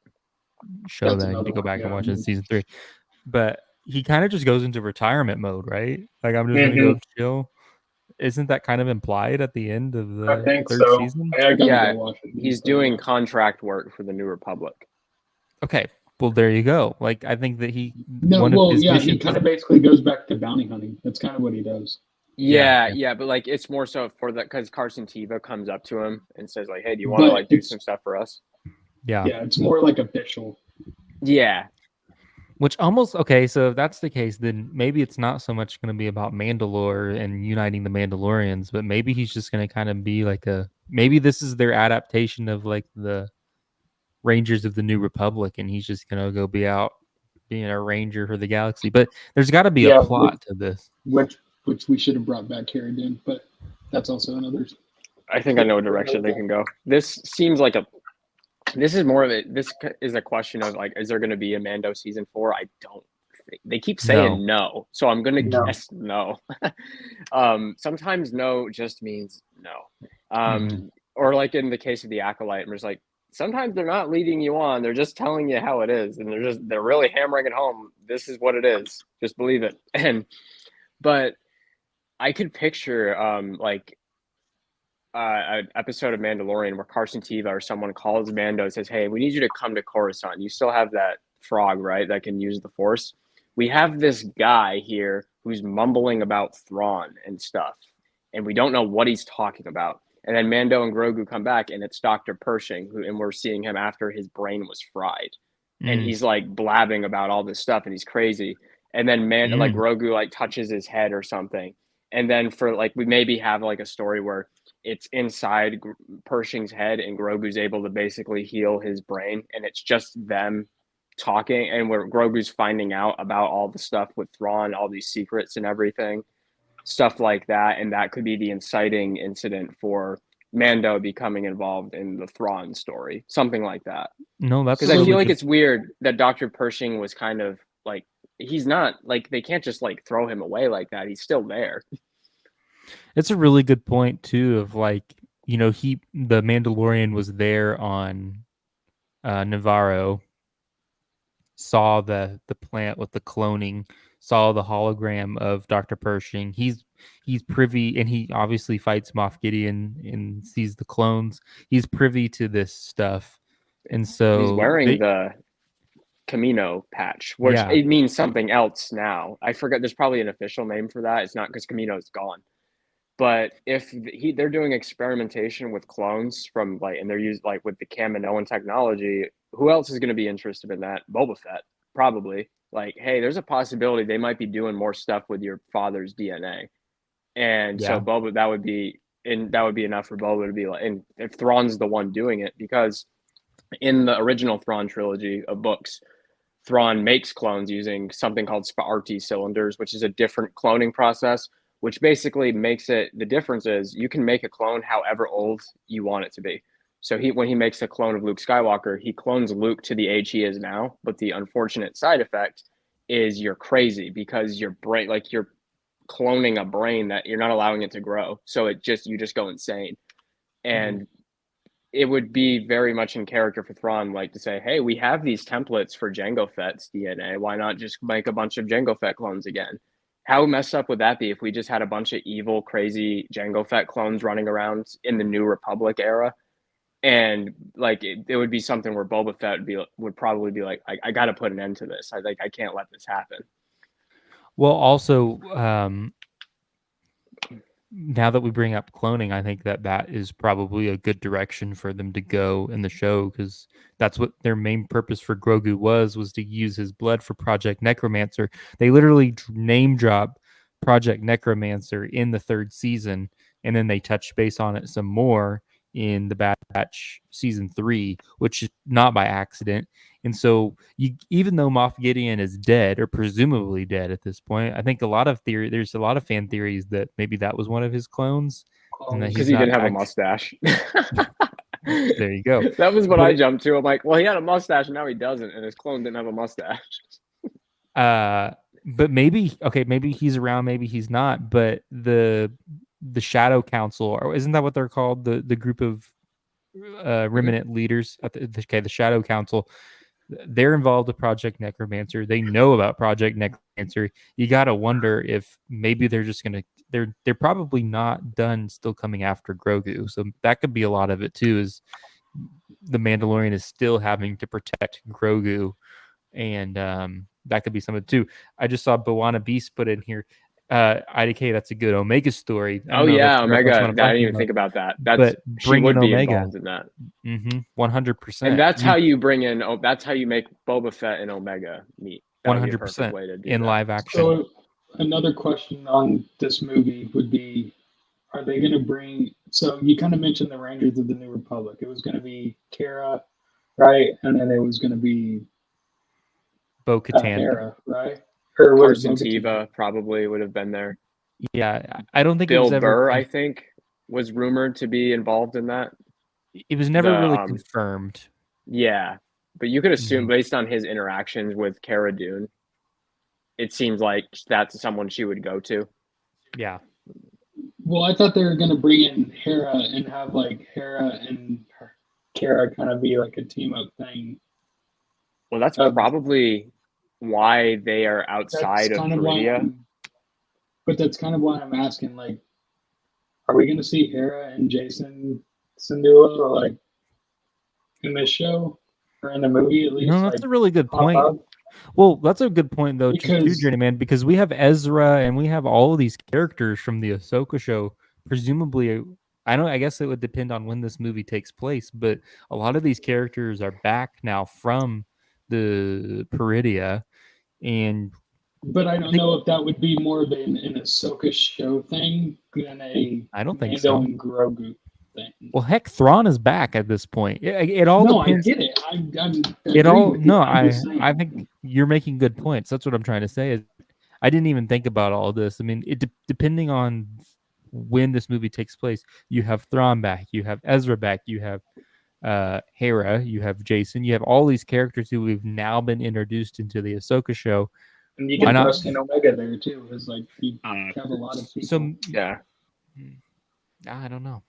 show that I need to go back and watch in season 3. But he kind of just goes into retirement mode, right? Like, I'm just gonna go chill. isn't that kind of implied at the end of I the think third so. season? I gotta Yeah, go watch it. he's doing contract work for the New Republic. Okay, well there you go. Like I think that No, one of well, his yeah, he missions. kind of basically goes back to bounty hunting. That's kind of what he does. Yeah, but like it's more so for that because Carson Teva comes up to him and says like, "Hey, do you want to But like do it's- some stuff for us?" Yeah. Yeah, it's more like official. Yeah, Which almost okay, so if that's the case, then maybe it's not so much going to be about Mandalore and uniting the Mandalorians, but maybe he's just going to kind of be like maybe this is their adaptation of like the Rangers of the New Republic, and he's just going to go be out being a ranger for the galaxy. But there's got to be a plot to this. Which we should have brought back Cara Dune, but that's also another. I think I know a direction they can go. This seems like this is more of it. This is a question of like, is there going to be a Mando season 4? I don't think they keep saying no, so I'm going to guess no. Sometimes no just means no. Or like in the case of the Acolyte, I'm just like, sometimes they're not leading you on; they're just telling you how it is, and they're really hammering it home. This is what it is. Just believe it. But I could picture like an episode of Mandalorian where Carson Teva or someone calls Mando and says, "Hey, we need you to come to Coruscant. You still have that frog, right? That can use the Force. We have this guy here who's mumbling about Thrawn and stuff, and we don't know what he's talking about." And then Mando and Grogu come back, and it's Dr. Pershing, and we're seeing him after his brain was fried, and he's like blabbing about all this stuff, and he's crazy. And then like Grogu like touches his head or something, and then for like we maybe have like a story where it's inside Pershing's head, and Grogu's able to basically heal his brain, and it's just them talking, and where Grogu's finding out about all the stuff with Thrawn, all these secrets and everything, stuff like that, and that could be the inciting incident for Mando becoming involved in the Thrawn story, something like that. No, that's because I feel like it's weird that Dr. Pershing was kind of like he's not like they can't just like throw him away like that. He's still there. It's a really good point too of like, you know, the Mandalorian was there on Navarro, saw the plant with the cloning, saw the hologram of Dr. Pershing. He's privy, and he obviously fights Moff Gideon and sees the clones. He's privy to this stuff. And so he's wearing the Camino patch, which it means something else now. I forget. There's probably an official name for that. It's not because Camino's gone. But if they're doing experimentation with clones from like, and they're used like with the Kaminoan technology, who else is going to be interested in that? Boba Fett, probably. Like, hey, there's a possibility they might be doing more stuff with your father's DNA, and so Boba, that would be enough for Boba to be like, and if Thrawn's the one doing it, because in the original Thrawn trilogy of books, Thrawn makes clones using something called RT cylinders, which is a different cloning process, which basically makes it, the difference is you can make a clone however old you want it to be. So when he makes a clone of Luke Skywalker, he clones Luke to the age he is now. But the unfortunate side effect is you're crazy because your brain, like you're cloning a brain that you're not allowing it to grow. So you just go insane. And it would be very much in character for Thrawn, like to say, hey, we have these templates for Jango Fett's DNA. Why not just make a bunch of Jango Fett clones again? How messed up would that be if we just had a bunch of evil, crazy Jango Fett clones running around in the New Republic era? And like it would be something where Boba Fett would probably be like, I got to put an end to this. I can't let this happen. Well, also, now that we bring up cloning, I think that is probably a good direction for them to go in the show, because that's what their main purpose for Grogu was to use his blood for Project Necromancer. They literally name drop Project Necromancer in the third season, and then they touch base on it some more in the Bad Batch season 3, which is not by accident. And so even though Moff Gideon is dead, or presumably dead at this point, I think there's a lot of fan theories that maybe that was one of his clones. Because he didn't have a mustache. There you go. That was what I jumped to. I'm like, well, he had a mustache and now he doesn't, and his clone didn't have a mustache. But maybe he's around, maybe he's not. But the Shadow Council, or isn't that what they're called? The group of remnant leaders at the Shadow Council. they're involved with Project Necromancer. They know about Project Necromancer. You got to wonder if maybe they're just gonna they're probably not done still coming after Grogu. So that could be a lot of it too. Is the Mandalorian is still having to protect Grogu, and that could be some of it too. I just saw Bawana Beast put in here. IDK, that's a good Omega story. I don't Oh know if yeah, that's the reference Omega. what I I'm didn't talking even about. think about that. That's But she bring would in be Omega. involved in that. 100%. And that's how you bring in. That's how you make Boba Fett and Omega meet. That would be a perfect 100% way to do in that. live action. So another question on this movie would be, are they going to bring, so you kind of mentioned the Rangers of the New Republic. It was going to be Kara, right? And then it was going to be Bo-Katan. Hera, right? Or was Carson it Bo-Katan? Teva probably would have been there. Yeah, I don't think it Bill was ever. Burr, I think, was rumored to be involved in that. It was never The, really confirmed. Yeah, but you could assume Mhm. based on his interactions with Cara Dune, it seems like that's someone she would go to. Yeah. Well, I thought they were going to bring in Hera and have like Hera and Kara kind of be like a team up thing. Well, that's probably why they are outside of Korea. But that's kind of why I'm asking, like, are we going to see Hera and Jason Sindula like in this show or in the movie at least? No, that's like, a really good pop point. up? Well, that's a good point though, too, Because- Journeyman, because we have Ezra and we have all of these characters from the Ahsoka show. Presumably, I guess it would depend on when this movie takes place, but a lot of these characters are back now from the Peridia, and But I don't know if that would be more of an Ahsoka show thing than a I don't think Mando so. and Grogu thing. Well, heck, Thrawn is back at this point. It all No, depends. I get it. I'm It all with you. no, I'm just saying. I think you're making good points. That's what I'm trying to say. Is I didn't even think about all this. I mean, depending on when this movie takes place, you have Thrawn back, you have Ezra back, you have Hera, you have Jason, you have all these characters who we've now been introduced into the Ahsoka show. And you Why can not? thrust in Omega there too. It's like you have a lot of people. So Yeah. I don't know.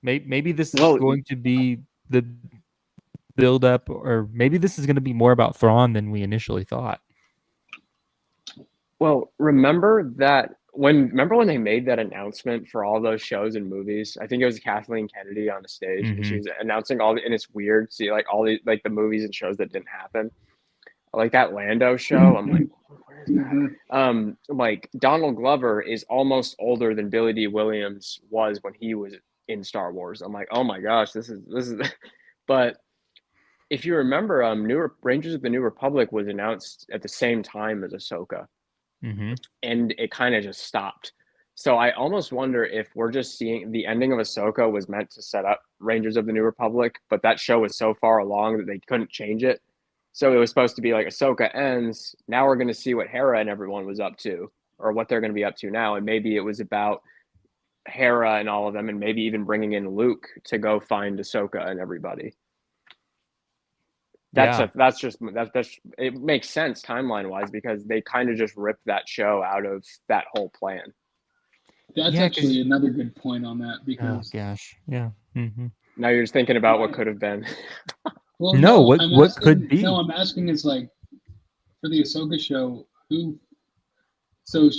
Maybe this is Well, going to be the build up, or maybe this is going to be more about Thrawn than we initially thought. Well, remember when they made that announcement for all those shows and movies? I think it was Kathleen Kennedy on the stage, and she was announcing all the, and it's weird to see like all the like the movies and shows that didn't happen. Like that Lando show, I'm like, where is that? Like Donald Glover is almost older than Billy D. Williams was when he was in Star Wars. I'm like, oh my gosh, this is. But if you remember, Rangers of the New Republic was announced at the same time as Ahsoka. And it kind of just stopped. So I almost wonder if we're just seeing the ending of Ahsoka was meant to set up Rangers of the New Republic, but that show was so far along that they couldn't change it. So it was supposed to be like Ahsoka ends. Now we're going to see what Hera and everyone was up to, or what they're going to be up to now. And maybe it was about Hera and all of them, and maybe even bringing in Luke to go find Ahsoka and everybody. That's it makes sense timeline wise because they kind of just ripped that show out of that whole plan. That's actually another good point on that because Now you're just thinking about what could have been. Well, no, what could be? No, I'm asking is like for the Ahsoka show, so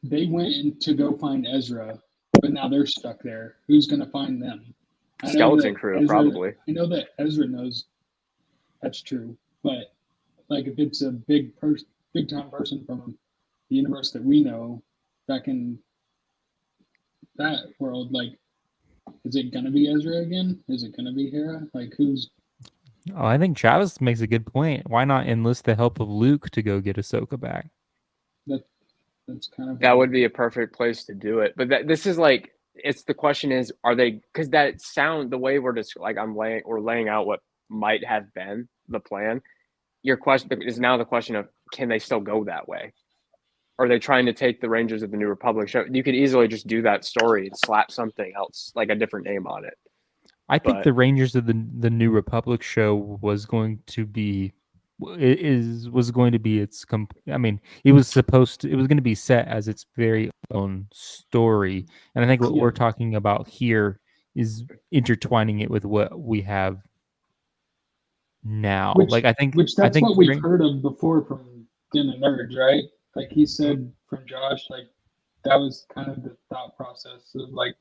they went in to go find Ezra, but now they're stuck there. Who's going to find them? Skeleton Crew, probably. I know that Ezra knows that's true, but like if it's a big time person from the universe that we know back in that world, like, is it going to be Ezra again? Is it going to be Hera? Like, who's? Oh, I think Travis makes a good point. Why not enlist the help of Luke to go get Ahsoka back? That's kind of that would be a perfect place to do it. But this is like, it's the question is, are they? Because that sound, the way we're just like we're laying out what might have been the plan. Your question is now the question of, can they still go that way? Or are they trying to take the Rangers of the New Republic show? You could easily just do that story and slap something else, like a different name on it. I think the Rangers of the New Republic show was going to be it was going to be its I mean, it was going to be set as its very own story. And I think what we're talking about here is intertwining it with what we have now. Which, Like I think that's what we've during- heard of before from Din and Nerds, right? Like he said from Josh, like that was kind of the thought process of like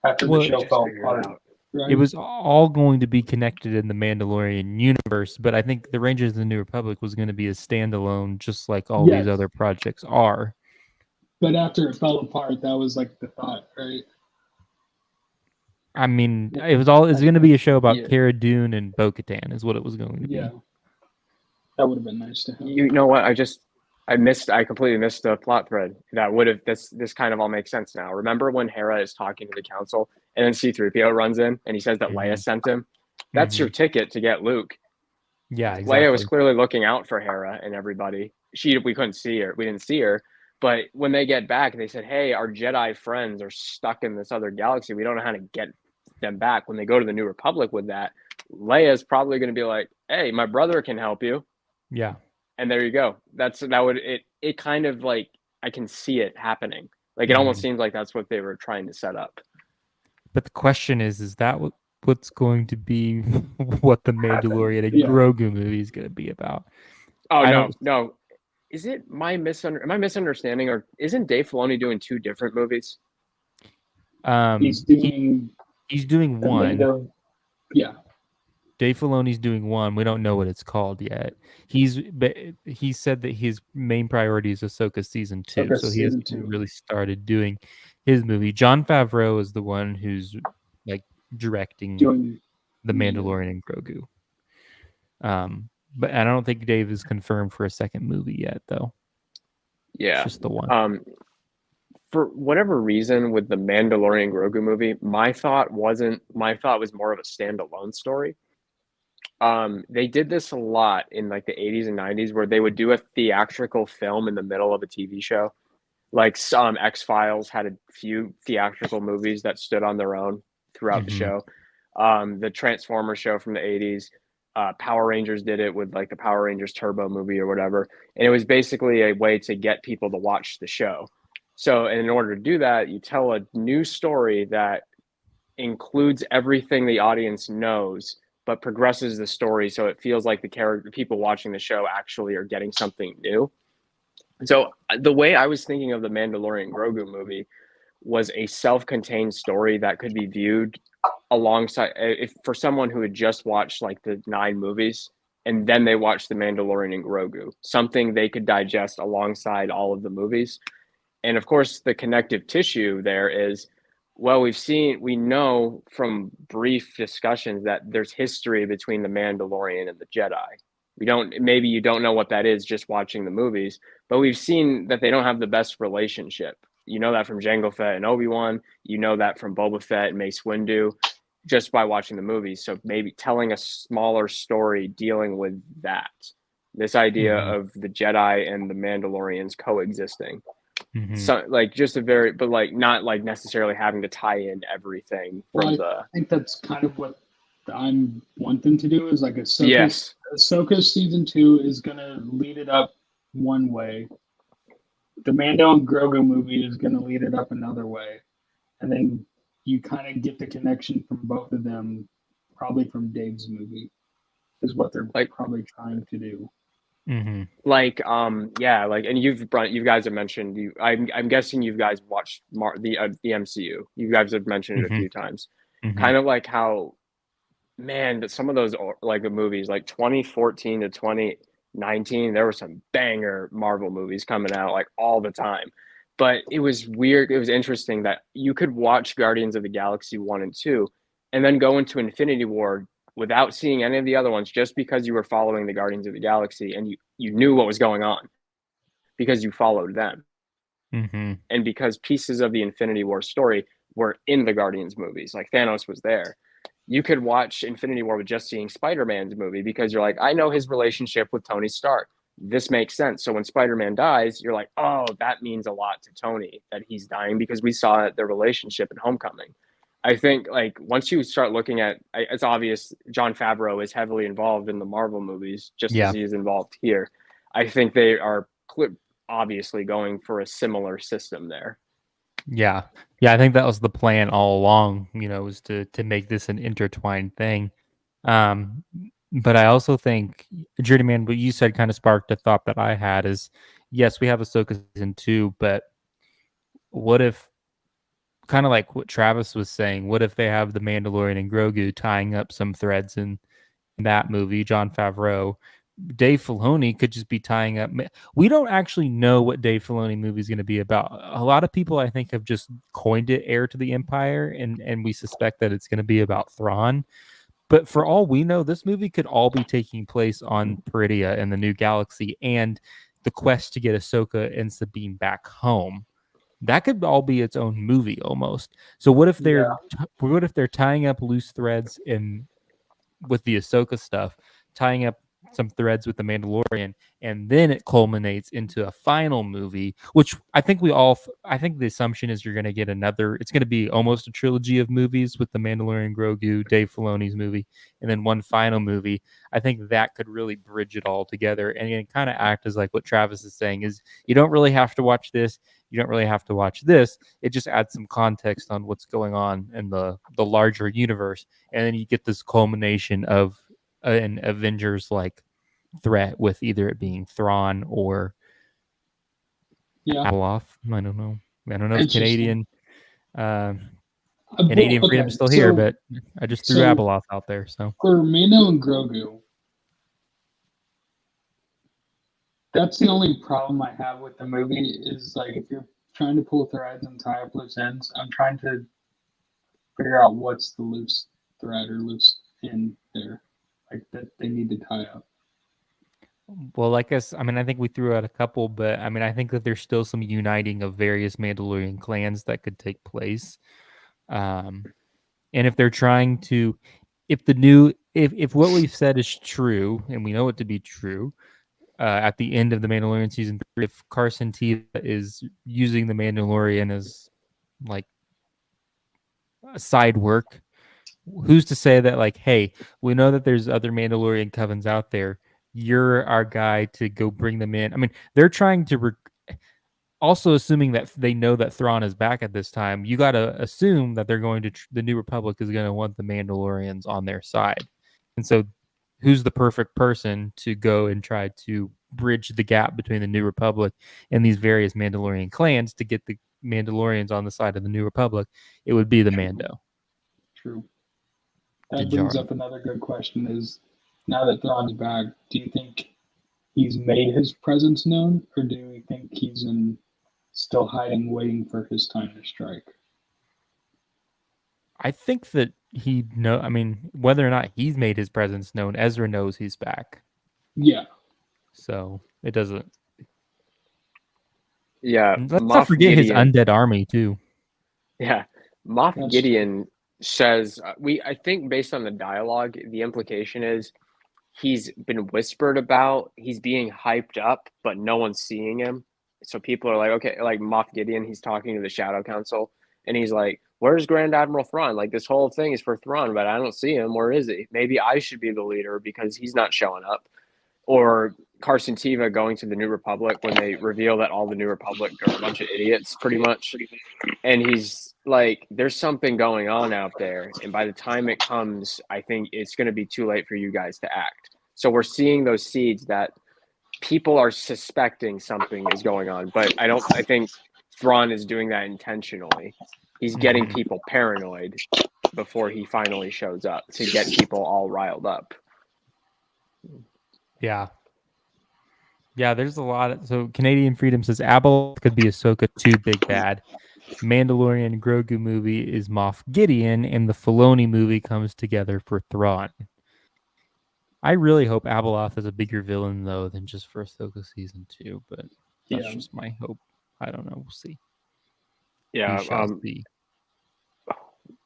after the Well, show just fell figure it apart. out. Right? it was all going to be connected in the Mandalorian universe, but I think the Rangers of the New Republic was going to be a standalone, just like all these Yes. other projects are. But after it fell apart, that was like the thought, right? I mean, it's going to be a show about Yeah. Cara Dune and Bo-Katan is what it was going to be. Yeah. That would have been nice to have. You know what? I completely missed the plot thread. That would have this kind of all makes sense now. Remember when Hera is talking to the council and then C-3PO runs in and he says that Leia sent him? That's your ticket to get Luke. Yeah, exactly. Leia was clearly looking out for Hera and everybody. We couldn't see her. We didn't see her. But when they get back, they said, hey, our Jedi friends are stuck in this other galaxy. We don't know how to get them back. When they go to the New Republic with that, Leia's probably going to be like, hey, my brother can help you. Yeah. And there you go. It kind of like, I can see it happening. Like it almost seems like that's what they were trying to set up. But the question is that what's going to be what the Mandalorian and Yeah. Grogu movie is going to be about? Oh, no. Is it am I misunderstanding, or isn't Dave Filoni doing two different movies? He's doing he's doing one. Yeah. Dave Filoni's doing one. We don't know what it's called yet. He said that his main priority is Ahsoka season 2, so he hasn't really started doing his movie. Jon Favreau is the one who's like directing The Mandalorian and Grogu. But I don't think Dave is confirmed for a second movie yet, though. Yeah, it's just the one. For whatever reason, with the Mandalorian Grogu movie, my thought was more of a standalone story. They did this a lot in like the 80s and 90s, where they would do a theatrical film in the middle of a TV show. Like some X-Files had a few theatrical movies that stood on their own throughout the show. The Transformers show from the 80s. Power Rangers did it with like the Power Rangers Turbo movie or whatever. And it was basically a way to get people to watch the show. So in order to do that, you tell a new story that includes everything the audience knows, but progresses the story so it feels like the people watching the show actually are getting something new. So the way I was thinking of the Mandalorian Grogu movie was a self-contained story that could be viewed alongside, if for someone who had just watched like the 9 movies and then they watched the Mandalorian and Grogu, something they could digest alongside all of the movies. And of course, the connective tissue there is, well, we know from brief discussions that there's history between the Mandalorian and the Jedi. Maybe you don't know what that is just watching the movies, but we've seen that they don't have the best relationship. You know that from Jango Fett and Obi-Wan. You know that from Boba Fett and Mace Windu, just by watching the movies. So maybe telling a smaller story dealing with that. This idea of the Jedi and the Mandalorians coexisting. So like just but like not like necessarily having to tie in everything from I think that's kind of what I'm wanting to do, is like Ahsoka season 2 is gonna lead it up one way. The Mando and Grogu movie is gonna lead it up another way. And then you kind of get the connection from both of them, probably from Dave's movie, is what they're probably trying to do. And you guys have mentioned I'm guessing you guys watched the MCU. You guys have mentioned it a few times. Kind of like how, man, that some of those like the movies like 2014 to 2019, there were some banger Marvel movies coming out like all the time. But it was weird. It was interesting that you could watch Guardians of the Galaxy 1 and 2 and then go into Infinity War without seeing any of the other ones, just because you were following the Guardians of the Galaxy and you knew what was going on because you followed them. And because pieces of the Infinity War story were in the Guardians movies, like Thanos was there. You could watch Infinity War with just seeing Spider-Man's movie because you're like, I know his relationship with Tony Stark. This makes sense. So when Spider-Man dies, you're like, oh, that means a lot to Tony that he's dying, because we saw their relationship in Homecoming. I think like once you start looking at, it's obvious Jon Favreau is heavily involved in the Marvel movies, just as he is involved here. I think they are obviously going for a similar system there. Yeah. I think that was the plan all along, was to make this an intertwined thing. But I also think, Journeyman, what you said kind of sparked a thought that I had is, yes, we have Ahsoka season 2, but what if, kind of like what Travis was saying, what if they have the Mandalorian and Grogu tying up some threads in that movie, Jon Favreau? Dave Filoni could just be tying up. We don't actually know what Dave Filoni movie is going to be about. A lot of people, I think, have just coined it Heir to the Empire, and we suspect that it's going to be about Thrawn. But for all we know, this movie could all be taking place on Peridia in the New Galaxy, and the quest to get Ahsoka and Sabine back home. That could all be its own movie almost. So what if they're tying up loose threads in with the Ahsoka stuff, tying up some threads with the Mandalorian, and then it culminates into a final movie, which I think I think the assumption is you're going to get it's going to be almost a trilogy of movies with the Mandalorian, Grogu, Dave Filoni's movie, and then one final movie. I think that could really bridge it all together and kind of act as like what Travis is saying is you don't really have to watch this. You don't really have to watch this. It just adds some context on what's going on in the larger universe. And then you get this culmination of an Avengers like threat with either it being Thrawn or Abeloth. I don't know. I don't know if Canadian freedom is still here, but I just threw Abeloth out there. So for Mando and Grogu, that's the only problem I have with the movie is like if you're trying to pull threads and tie up loose ends, I'm trying to figure out what's the loose thread or loose end there, like that they need to tie up. Well, I think we threw out a couple, but I mean, I think that there's still some uniting of various Mandalorian clans that could take place. And if they're trying to, if what we've said is true, and we know it to be true, at the end of the Mandalorian season 3, if Carson Teva is using the Mandalorian as like side work, who's to say that like, hey, we know that there's other Mandalorian covens out there. You're our guy to go bring them in. I mean, they're trying to also assuming that they know that Thrawn is back at this time. You got to assume that they're going to the New Republic is going to want the Mandalorians on their side. And so who's the perfect person to go and try to bridge the gap between the New Republic and these various Mandalorian clans to get the Mandalorians on the side of the New Republic? It would be the Mando. True. That brings up another good question is, now that Thrawn's back, do you think he's made his presence known, or do you think he's still hiding, waiting for his time to strike? I think that whether or not he's made his presence known, Ezra knows he's back. Yeah. So it doesn't. Yeah. Let's not forget his undead army too. Yeah. Moff Gideon says, I think based on the dialogue, the implication is he's been whispered about, he's being hyped up, but no one's seeing him. So people are like, okay, like Moff Gideon, he's talking to the Shadow Council, and he's like, where's Grand Admiral Thrawn? Like, this whole thing is for Thrawn, but I don't see him. Where is he? Maybe I should be the leader because he's not showing up. Or Carson Teva going to the New Republic when they reveal that all the New Republic are a bunch of idiots, pretty much. And he's like, there's something going on out there. And by the time it comes, I think it's going to be too late for you guys to act. So we're seeing those seeds that people are suspecting something is going on. But I think Thrawn is doing that intentionally. He's getting people paranoid before he finally shows up to get people all riled up. Yeah. Yeah, there's a lot. So Canadian Freedom says Abeloth could be Ahsoka 2 big bad. Mandalorian Grogu movie is Moff Gideon, and the Filoni movie comes together for Thrawn. I really hope Abeloth is a bigger villain, though, than just for Ahsoka Season 2, but that's just my hope. I don't know. We'll see. Yeah.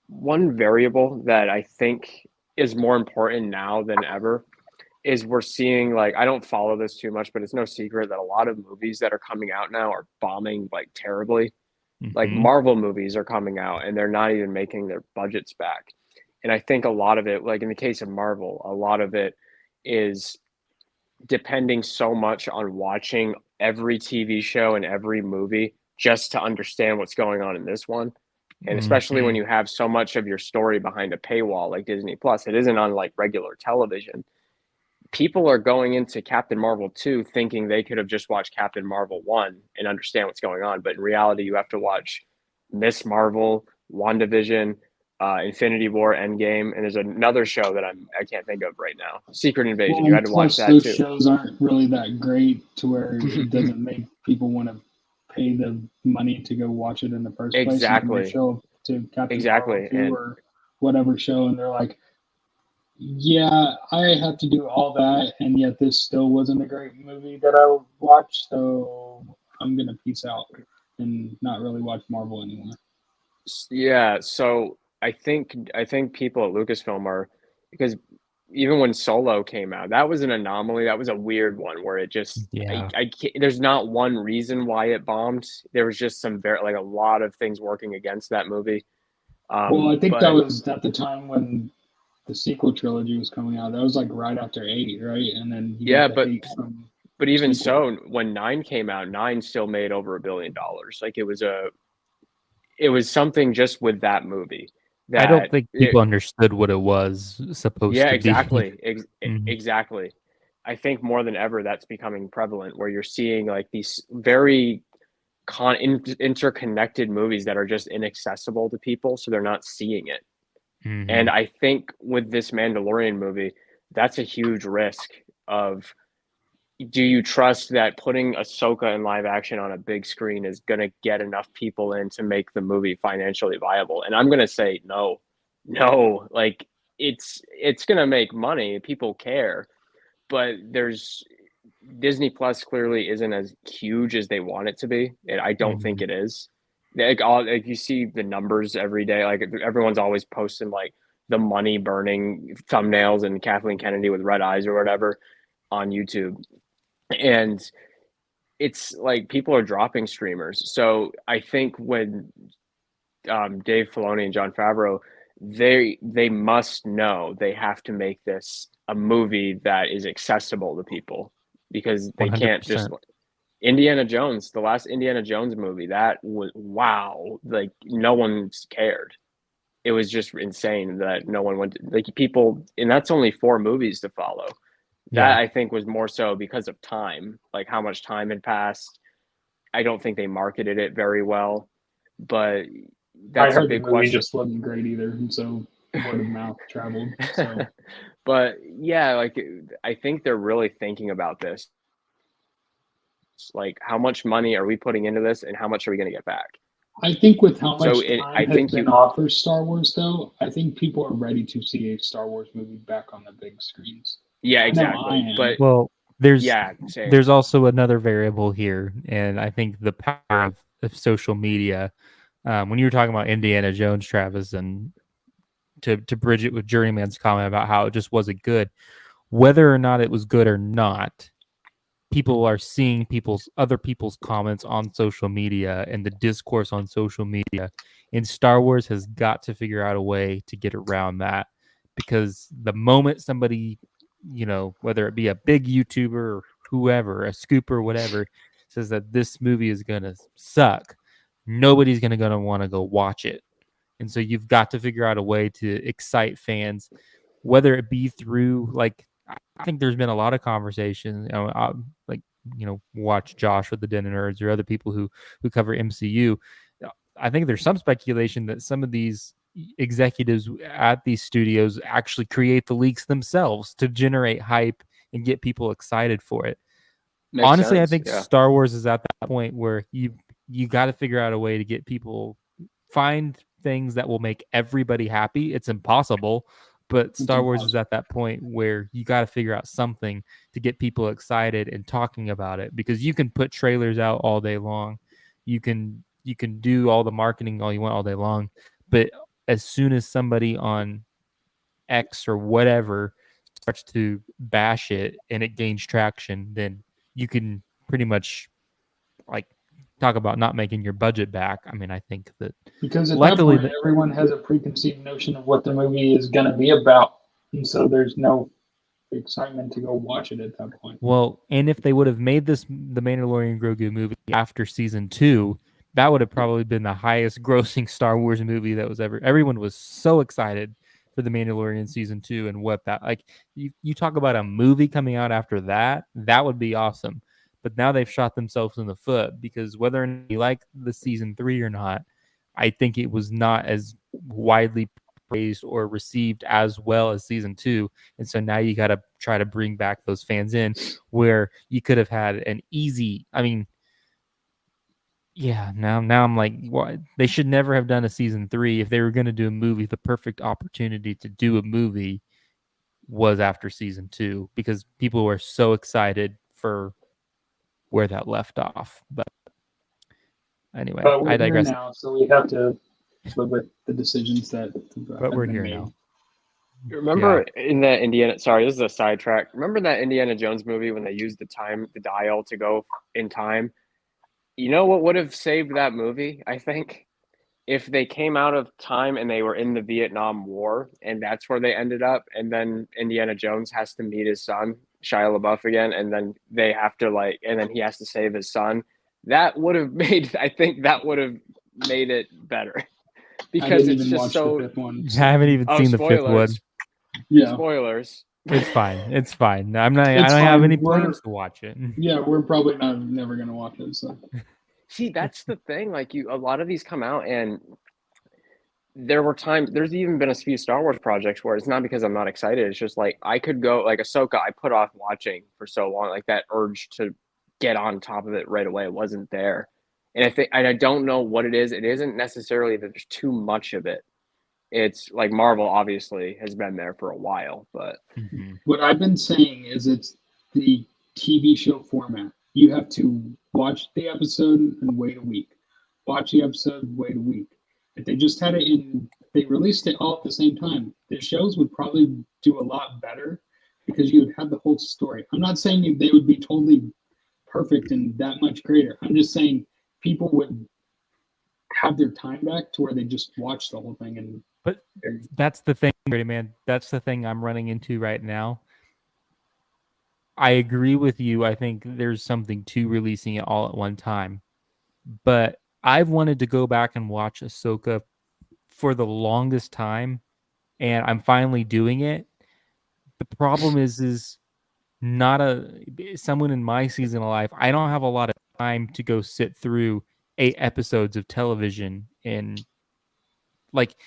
One variable that I think is more important now than ever is we're seeing, like, I don't follow this too much, but it's no secret that a lot of movies that are coming out now are bombing, like, terribly. Like, Marvel movies are coming out, and they're not even making their budgets back. And I think a lot of it, like in the case of Marvel, a lot of it is depending so much on watching every TV show and every movie just to understand what's going on in this one. And especially when you have so much of your story behind a paywall like Disney Plus, it isn't on like regular television. people are going into Captain Marvel 2 thinking they could have just watched Captain Marvel 1 and understand what's going on. But in reality, you have to watch Miss Marvel, WandaVision, Infinity War, Endgame, and there's another show that I can't think of right now. Secret Invasion. Well, You had to watch that those too. shows aren't really that great to where it doesn't make people want to pay the money to go watch it in the first place. Exactly. And they show up to Captain Exactly. Marvel 2 And or whatever show, and they're like, yeah, I have to do all that, and yet this still wasn't a great movie that I watched, so I'm going to peace out and not really watch Marvel anymore. yeah, so I think people at Lucasfilm are, because even when Solo came out, that was an anomaly. That was a weird one where it just Yeah. I can't, there's not one reason why it bombed. There was just some like a lot of things working against that movie. Well, I think but that was at the time when the sequel trilogy was coming out. That was like right after 8, right? And then you yeah, got the but hate from even sequel. so, when 9 came out, 9 still made over $1 billion. Like it was something just with that movie I don't that think people understood what it was supposed yeah, to be. exactly. Mhm. Exactly. I think more than ever that's becoming prevalent where you're seeing like these very interconnected movies that are just inaccessible to people, so they're not seeing it. And Mhm. I think with this Mandalorian movie, that's a huge risk of, do you trust that putting Ahsoka in live action on a big screen is going to get enough people in to make the movie financially viable? And I'm going to say no. Like it's going to make money. People care, but there's Disney Plus clearly isn't as huge as they want it to be. And I don't think Mhm. it is. Like you see the numbers every day. Like everyone's always posting like the money burning thumbnails and Kathleen Kennedy with red eyes or whatever on YouTube. And it's like people are dropping streamers. So I think when Dave Filoni and John Favreau, they must know they have to make this a movie that is accessible to people, because they can't just 100%. Indiana Jones, the last Indiana Jones movie, that was wow, like no one cared. It was just insane that no one went to, like people, and that's only 4 movies to follow. That Yeah. I think was more so because of time, like how much time had passed. I don't think they marketed it very well, but I that's a heard the big movie question. just wasn't great either, and so word of mouth traveled. So But yeah, like I think they're really thinking about this. Like, how much money are we putting into this, and how much are we going to get back? I think with how So much time I has think been offered Star Wars, though, I think people are ready to see a Star Wars movie back on the big screens. yeah, I know I exactly. am. But Well, there's yeah, same. there's also another variable here, and I think the power of social media. When you were talking about Indiana Jones, Travis, and to bridge it with Journeyman's comment about how it just wasn't good, whether or not it was good or not, people are seeing other people's comments on social media and the discourse on social media, and Star Wars has got to figure out a way to get around that, because the moment somebody, whether it be a big YouTuber or whoever, a scooper, whatever, says that this movie is gonna suck, nobody's gonna want to go watch it. And so you've got to figure out a way to excite fans, whether it be through, like, I think there's been a lot of conversation, like, watch Josh with the Den of Nerds or other people who cover MCU. I think there's some speculation that some of these executives at these studios actually create the leaks themselves to generate hype and get people excited for it. Makes Honestly, I sense. think Yeah. Star Wars is at that point where you got to figure out a way to get people, find things that will make everybody happy. It's impossible, but Star Wars is at that point where you got to figure out something to get people excited and talking about it, because you can put trailers out all day long. You can do all the marketing all you want all day long, but as soon as somebody on X or whatever starts to bash it and it gains traction, then you can pretty much, like, talk about not making your budget back. I mean, I think that because at luckily that point, everyone has a preconceived notion of what the movie is going to be about, and so there's no excitement to go watch it at that point. well, and if they would have made the Mandalorian and Grogu movie after season 2, that would have probably been the highest grossing Star Wars movie that was ever. Everyone was so excited for the Mandalorian season 2 and what that like. You talk about a movie coming out after that, that would be awesome. But now they've shot themselves in the foot because whether or not you like the season 3 or not, I think it was not as widely praised or received as well as season 2. And so now you got to try to bring back those fans in where you could have had an easy, I mean, yeah, now I'm like, what? They should never have done a season 3. If they were going to do a movie, the perfect opportunity to do a movie was after season 2 because people were so excited for where that left off. But anyway, But we're I here digress. now, so we have to live with the decisions that But have we're been here made. now. Remember in that Indiana, sorry, this is a sidetrack. Remember that Indiana Jones movie when they used the dial to go in time? You know what would have saved that movie, I think? If they came out of time and they were in the Vietnam War and that's where they ended up, and then Indiana Jones has to meet his son, Shia LaBeouf again, and then they have to and then he has to save his son. That would have made, I think that would have made it better. Because it's just so. The fifth one. I haven't even seen the fifth one. Yeah. Spoilers. It's fine. It's fine. I don't have fine. any plans to watch it. Yeah, we're probably never gonna watch it. So. See, that's the thing. Like a lot of these come out, and there were times. There's even been a few Star Wars projects where it's not because I'm not excited. It's just like I could go like Ahsoka. I put off watching for so long. Like that urge to get on top of it right away wasn't there. And I don't know what it is. It isn't necessarily that there's too much of it. It's like Marvel obviously has been there for a while, but what I've been saying is it's the TV show format. You have to watch the episode and wait a week. Watch the episode, wait a week. If they just had it they released it all at the same time, the shows would probably do a lot better because you would have the whole story. I'm not saying they would be totally perfect and that much greater. I'm just saying people would have their time back to where they just watch the whole thing. But that's the thing, man. That's the thing I'm running into right now. I agree with you. I think there's something to releasing it all at one time. But I've wanted to go back and watch Ahsoka for the longest time, and I'm finally doing it. The problem is not someone in my season of life. I don't have a lot of time to go sit through 8 episodes of television and like.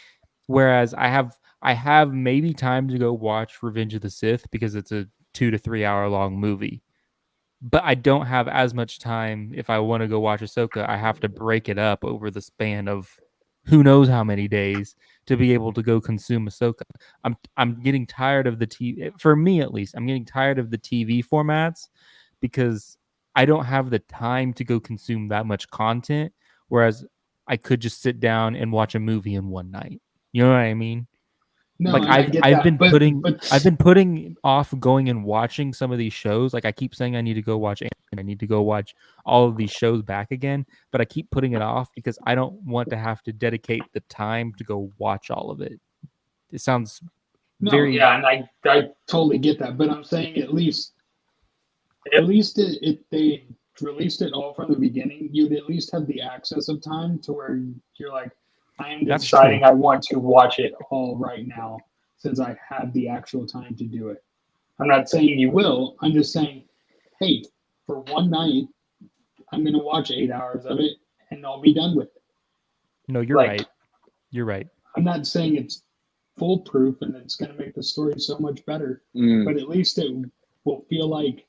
Whereas I have maybe time to go watch Revenge of the Sith because it's a 2 to 3 hour long movie. But I don't have as much time if I want to go watch Ahsoka. I have to break it up over the span of who knows how many days to be able to go consume Ahsoka. I'm getting tired of the TV, for me at least, I'm getting tired of the TV formats because I don't have the time to go consume that much content, whereas I could just sit down and watch a movie in one night. You know what I mean? No, like I've been putting off going and watching some of these shows. Like I keep saying I need to go watch anime, I need to go watch all of these shows back again, but I keep putting it off because I don't want to have to dedicate the time to go watch all of it. It sounds very and I totally get that, but I'm saying at least if they released it all from the beginning, you'd at least have the access of time to where you're like, I am deciding I want to watch it all right now since I have the actual time to do it. I'm not saying you will. I'm just saying, hey, for one night, I'm going to watch 8 hours of it and I'll be done with it. No, you're right. You're right. I'm not saying it's foolproof and it's going to make the story so much better, but at least it will feel like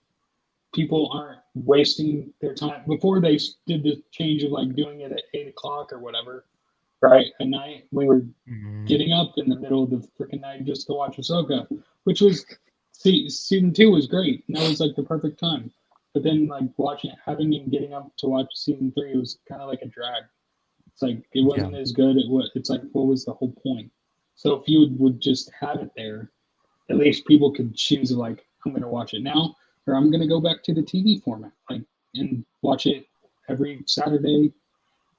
people aren't wasting their time. Before they did the change of like doing it at 8 o'clock or whatever, right, at night, we were getting up in the middle of the freaking night just to watch Ahsoka, which was, season 2 was great. And that was like the perfect time. But then like having and getting up to watch season 3 was kind of like a drag. It's like, it wasn't as good. It's like, what was the whole point? So if you would just have it there, at least people could choose like, I'm going to watch it now, or I'm going to go back to the TV format, like, and watch it every Saturday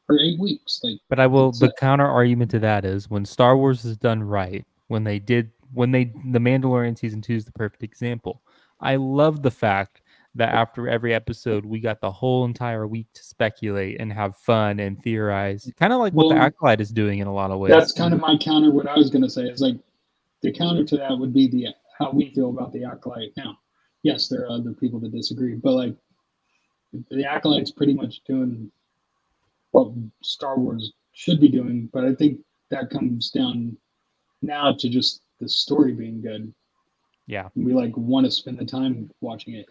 for 8 weeks. Like, but the counter argument to that is when Star Wars is done right, the Mandalorian season 2 is the perfect example. I love the fact that after every episode, we got the whole entire week to speculate and have fun and theorize, kind of like what the Acolyte is doing in a lot of ways. That's kind of my counter. What I was going to say is like, the counter to that would be the how we feel about the Acolyte now. Yes, there are other people that disagree, but like the Acolyte's pretty much doing what Star Wars should be doing. But I think that comes down now to just the story being good. Yeah. We like want to spend the time watching it.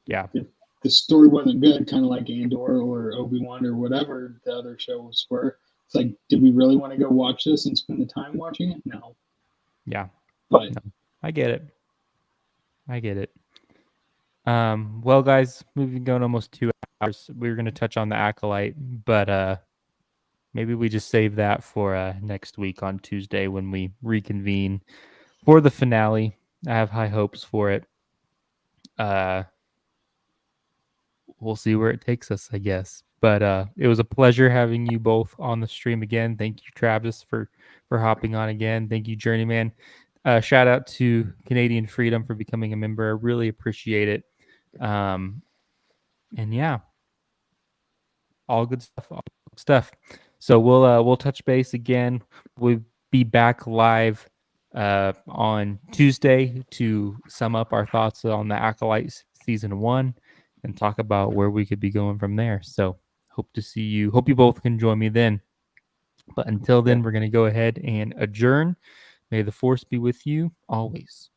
Yeah. If the story wasn't good, kind of like Andor or Obi-Wan or whatever the other shows were, it's like, did we really want to go watch this and spend the time watching it? No. Yeah. But no, I get it. I get it. Well, guys, we've been going almost 2 hours. We were going to touch on the Acolyte, but maybe we just save that for next week on Tuesday when we reconvene for the finale. I have high hopes for it. We'll see where it takes us, I guess. But it was a pleasure having you both on the stream again. Thank you, Travis, for hopping on again. Thank you, Journeyman. Shout out to Canadian Freedom for becoming a member. I really appreciate it. And yeah, all good stuff. All good stuff. So we'll touch base again. We'll be back live on Tuesday to sum up our thoughts on the Acolyte season 1 and talk about where we could be going from there. So hope to see you. Hope you both can join me then. But until then, we're going to go ahead and adjourn. May the force be with you always.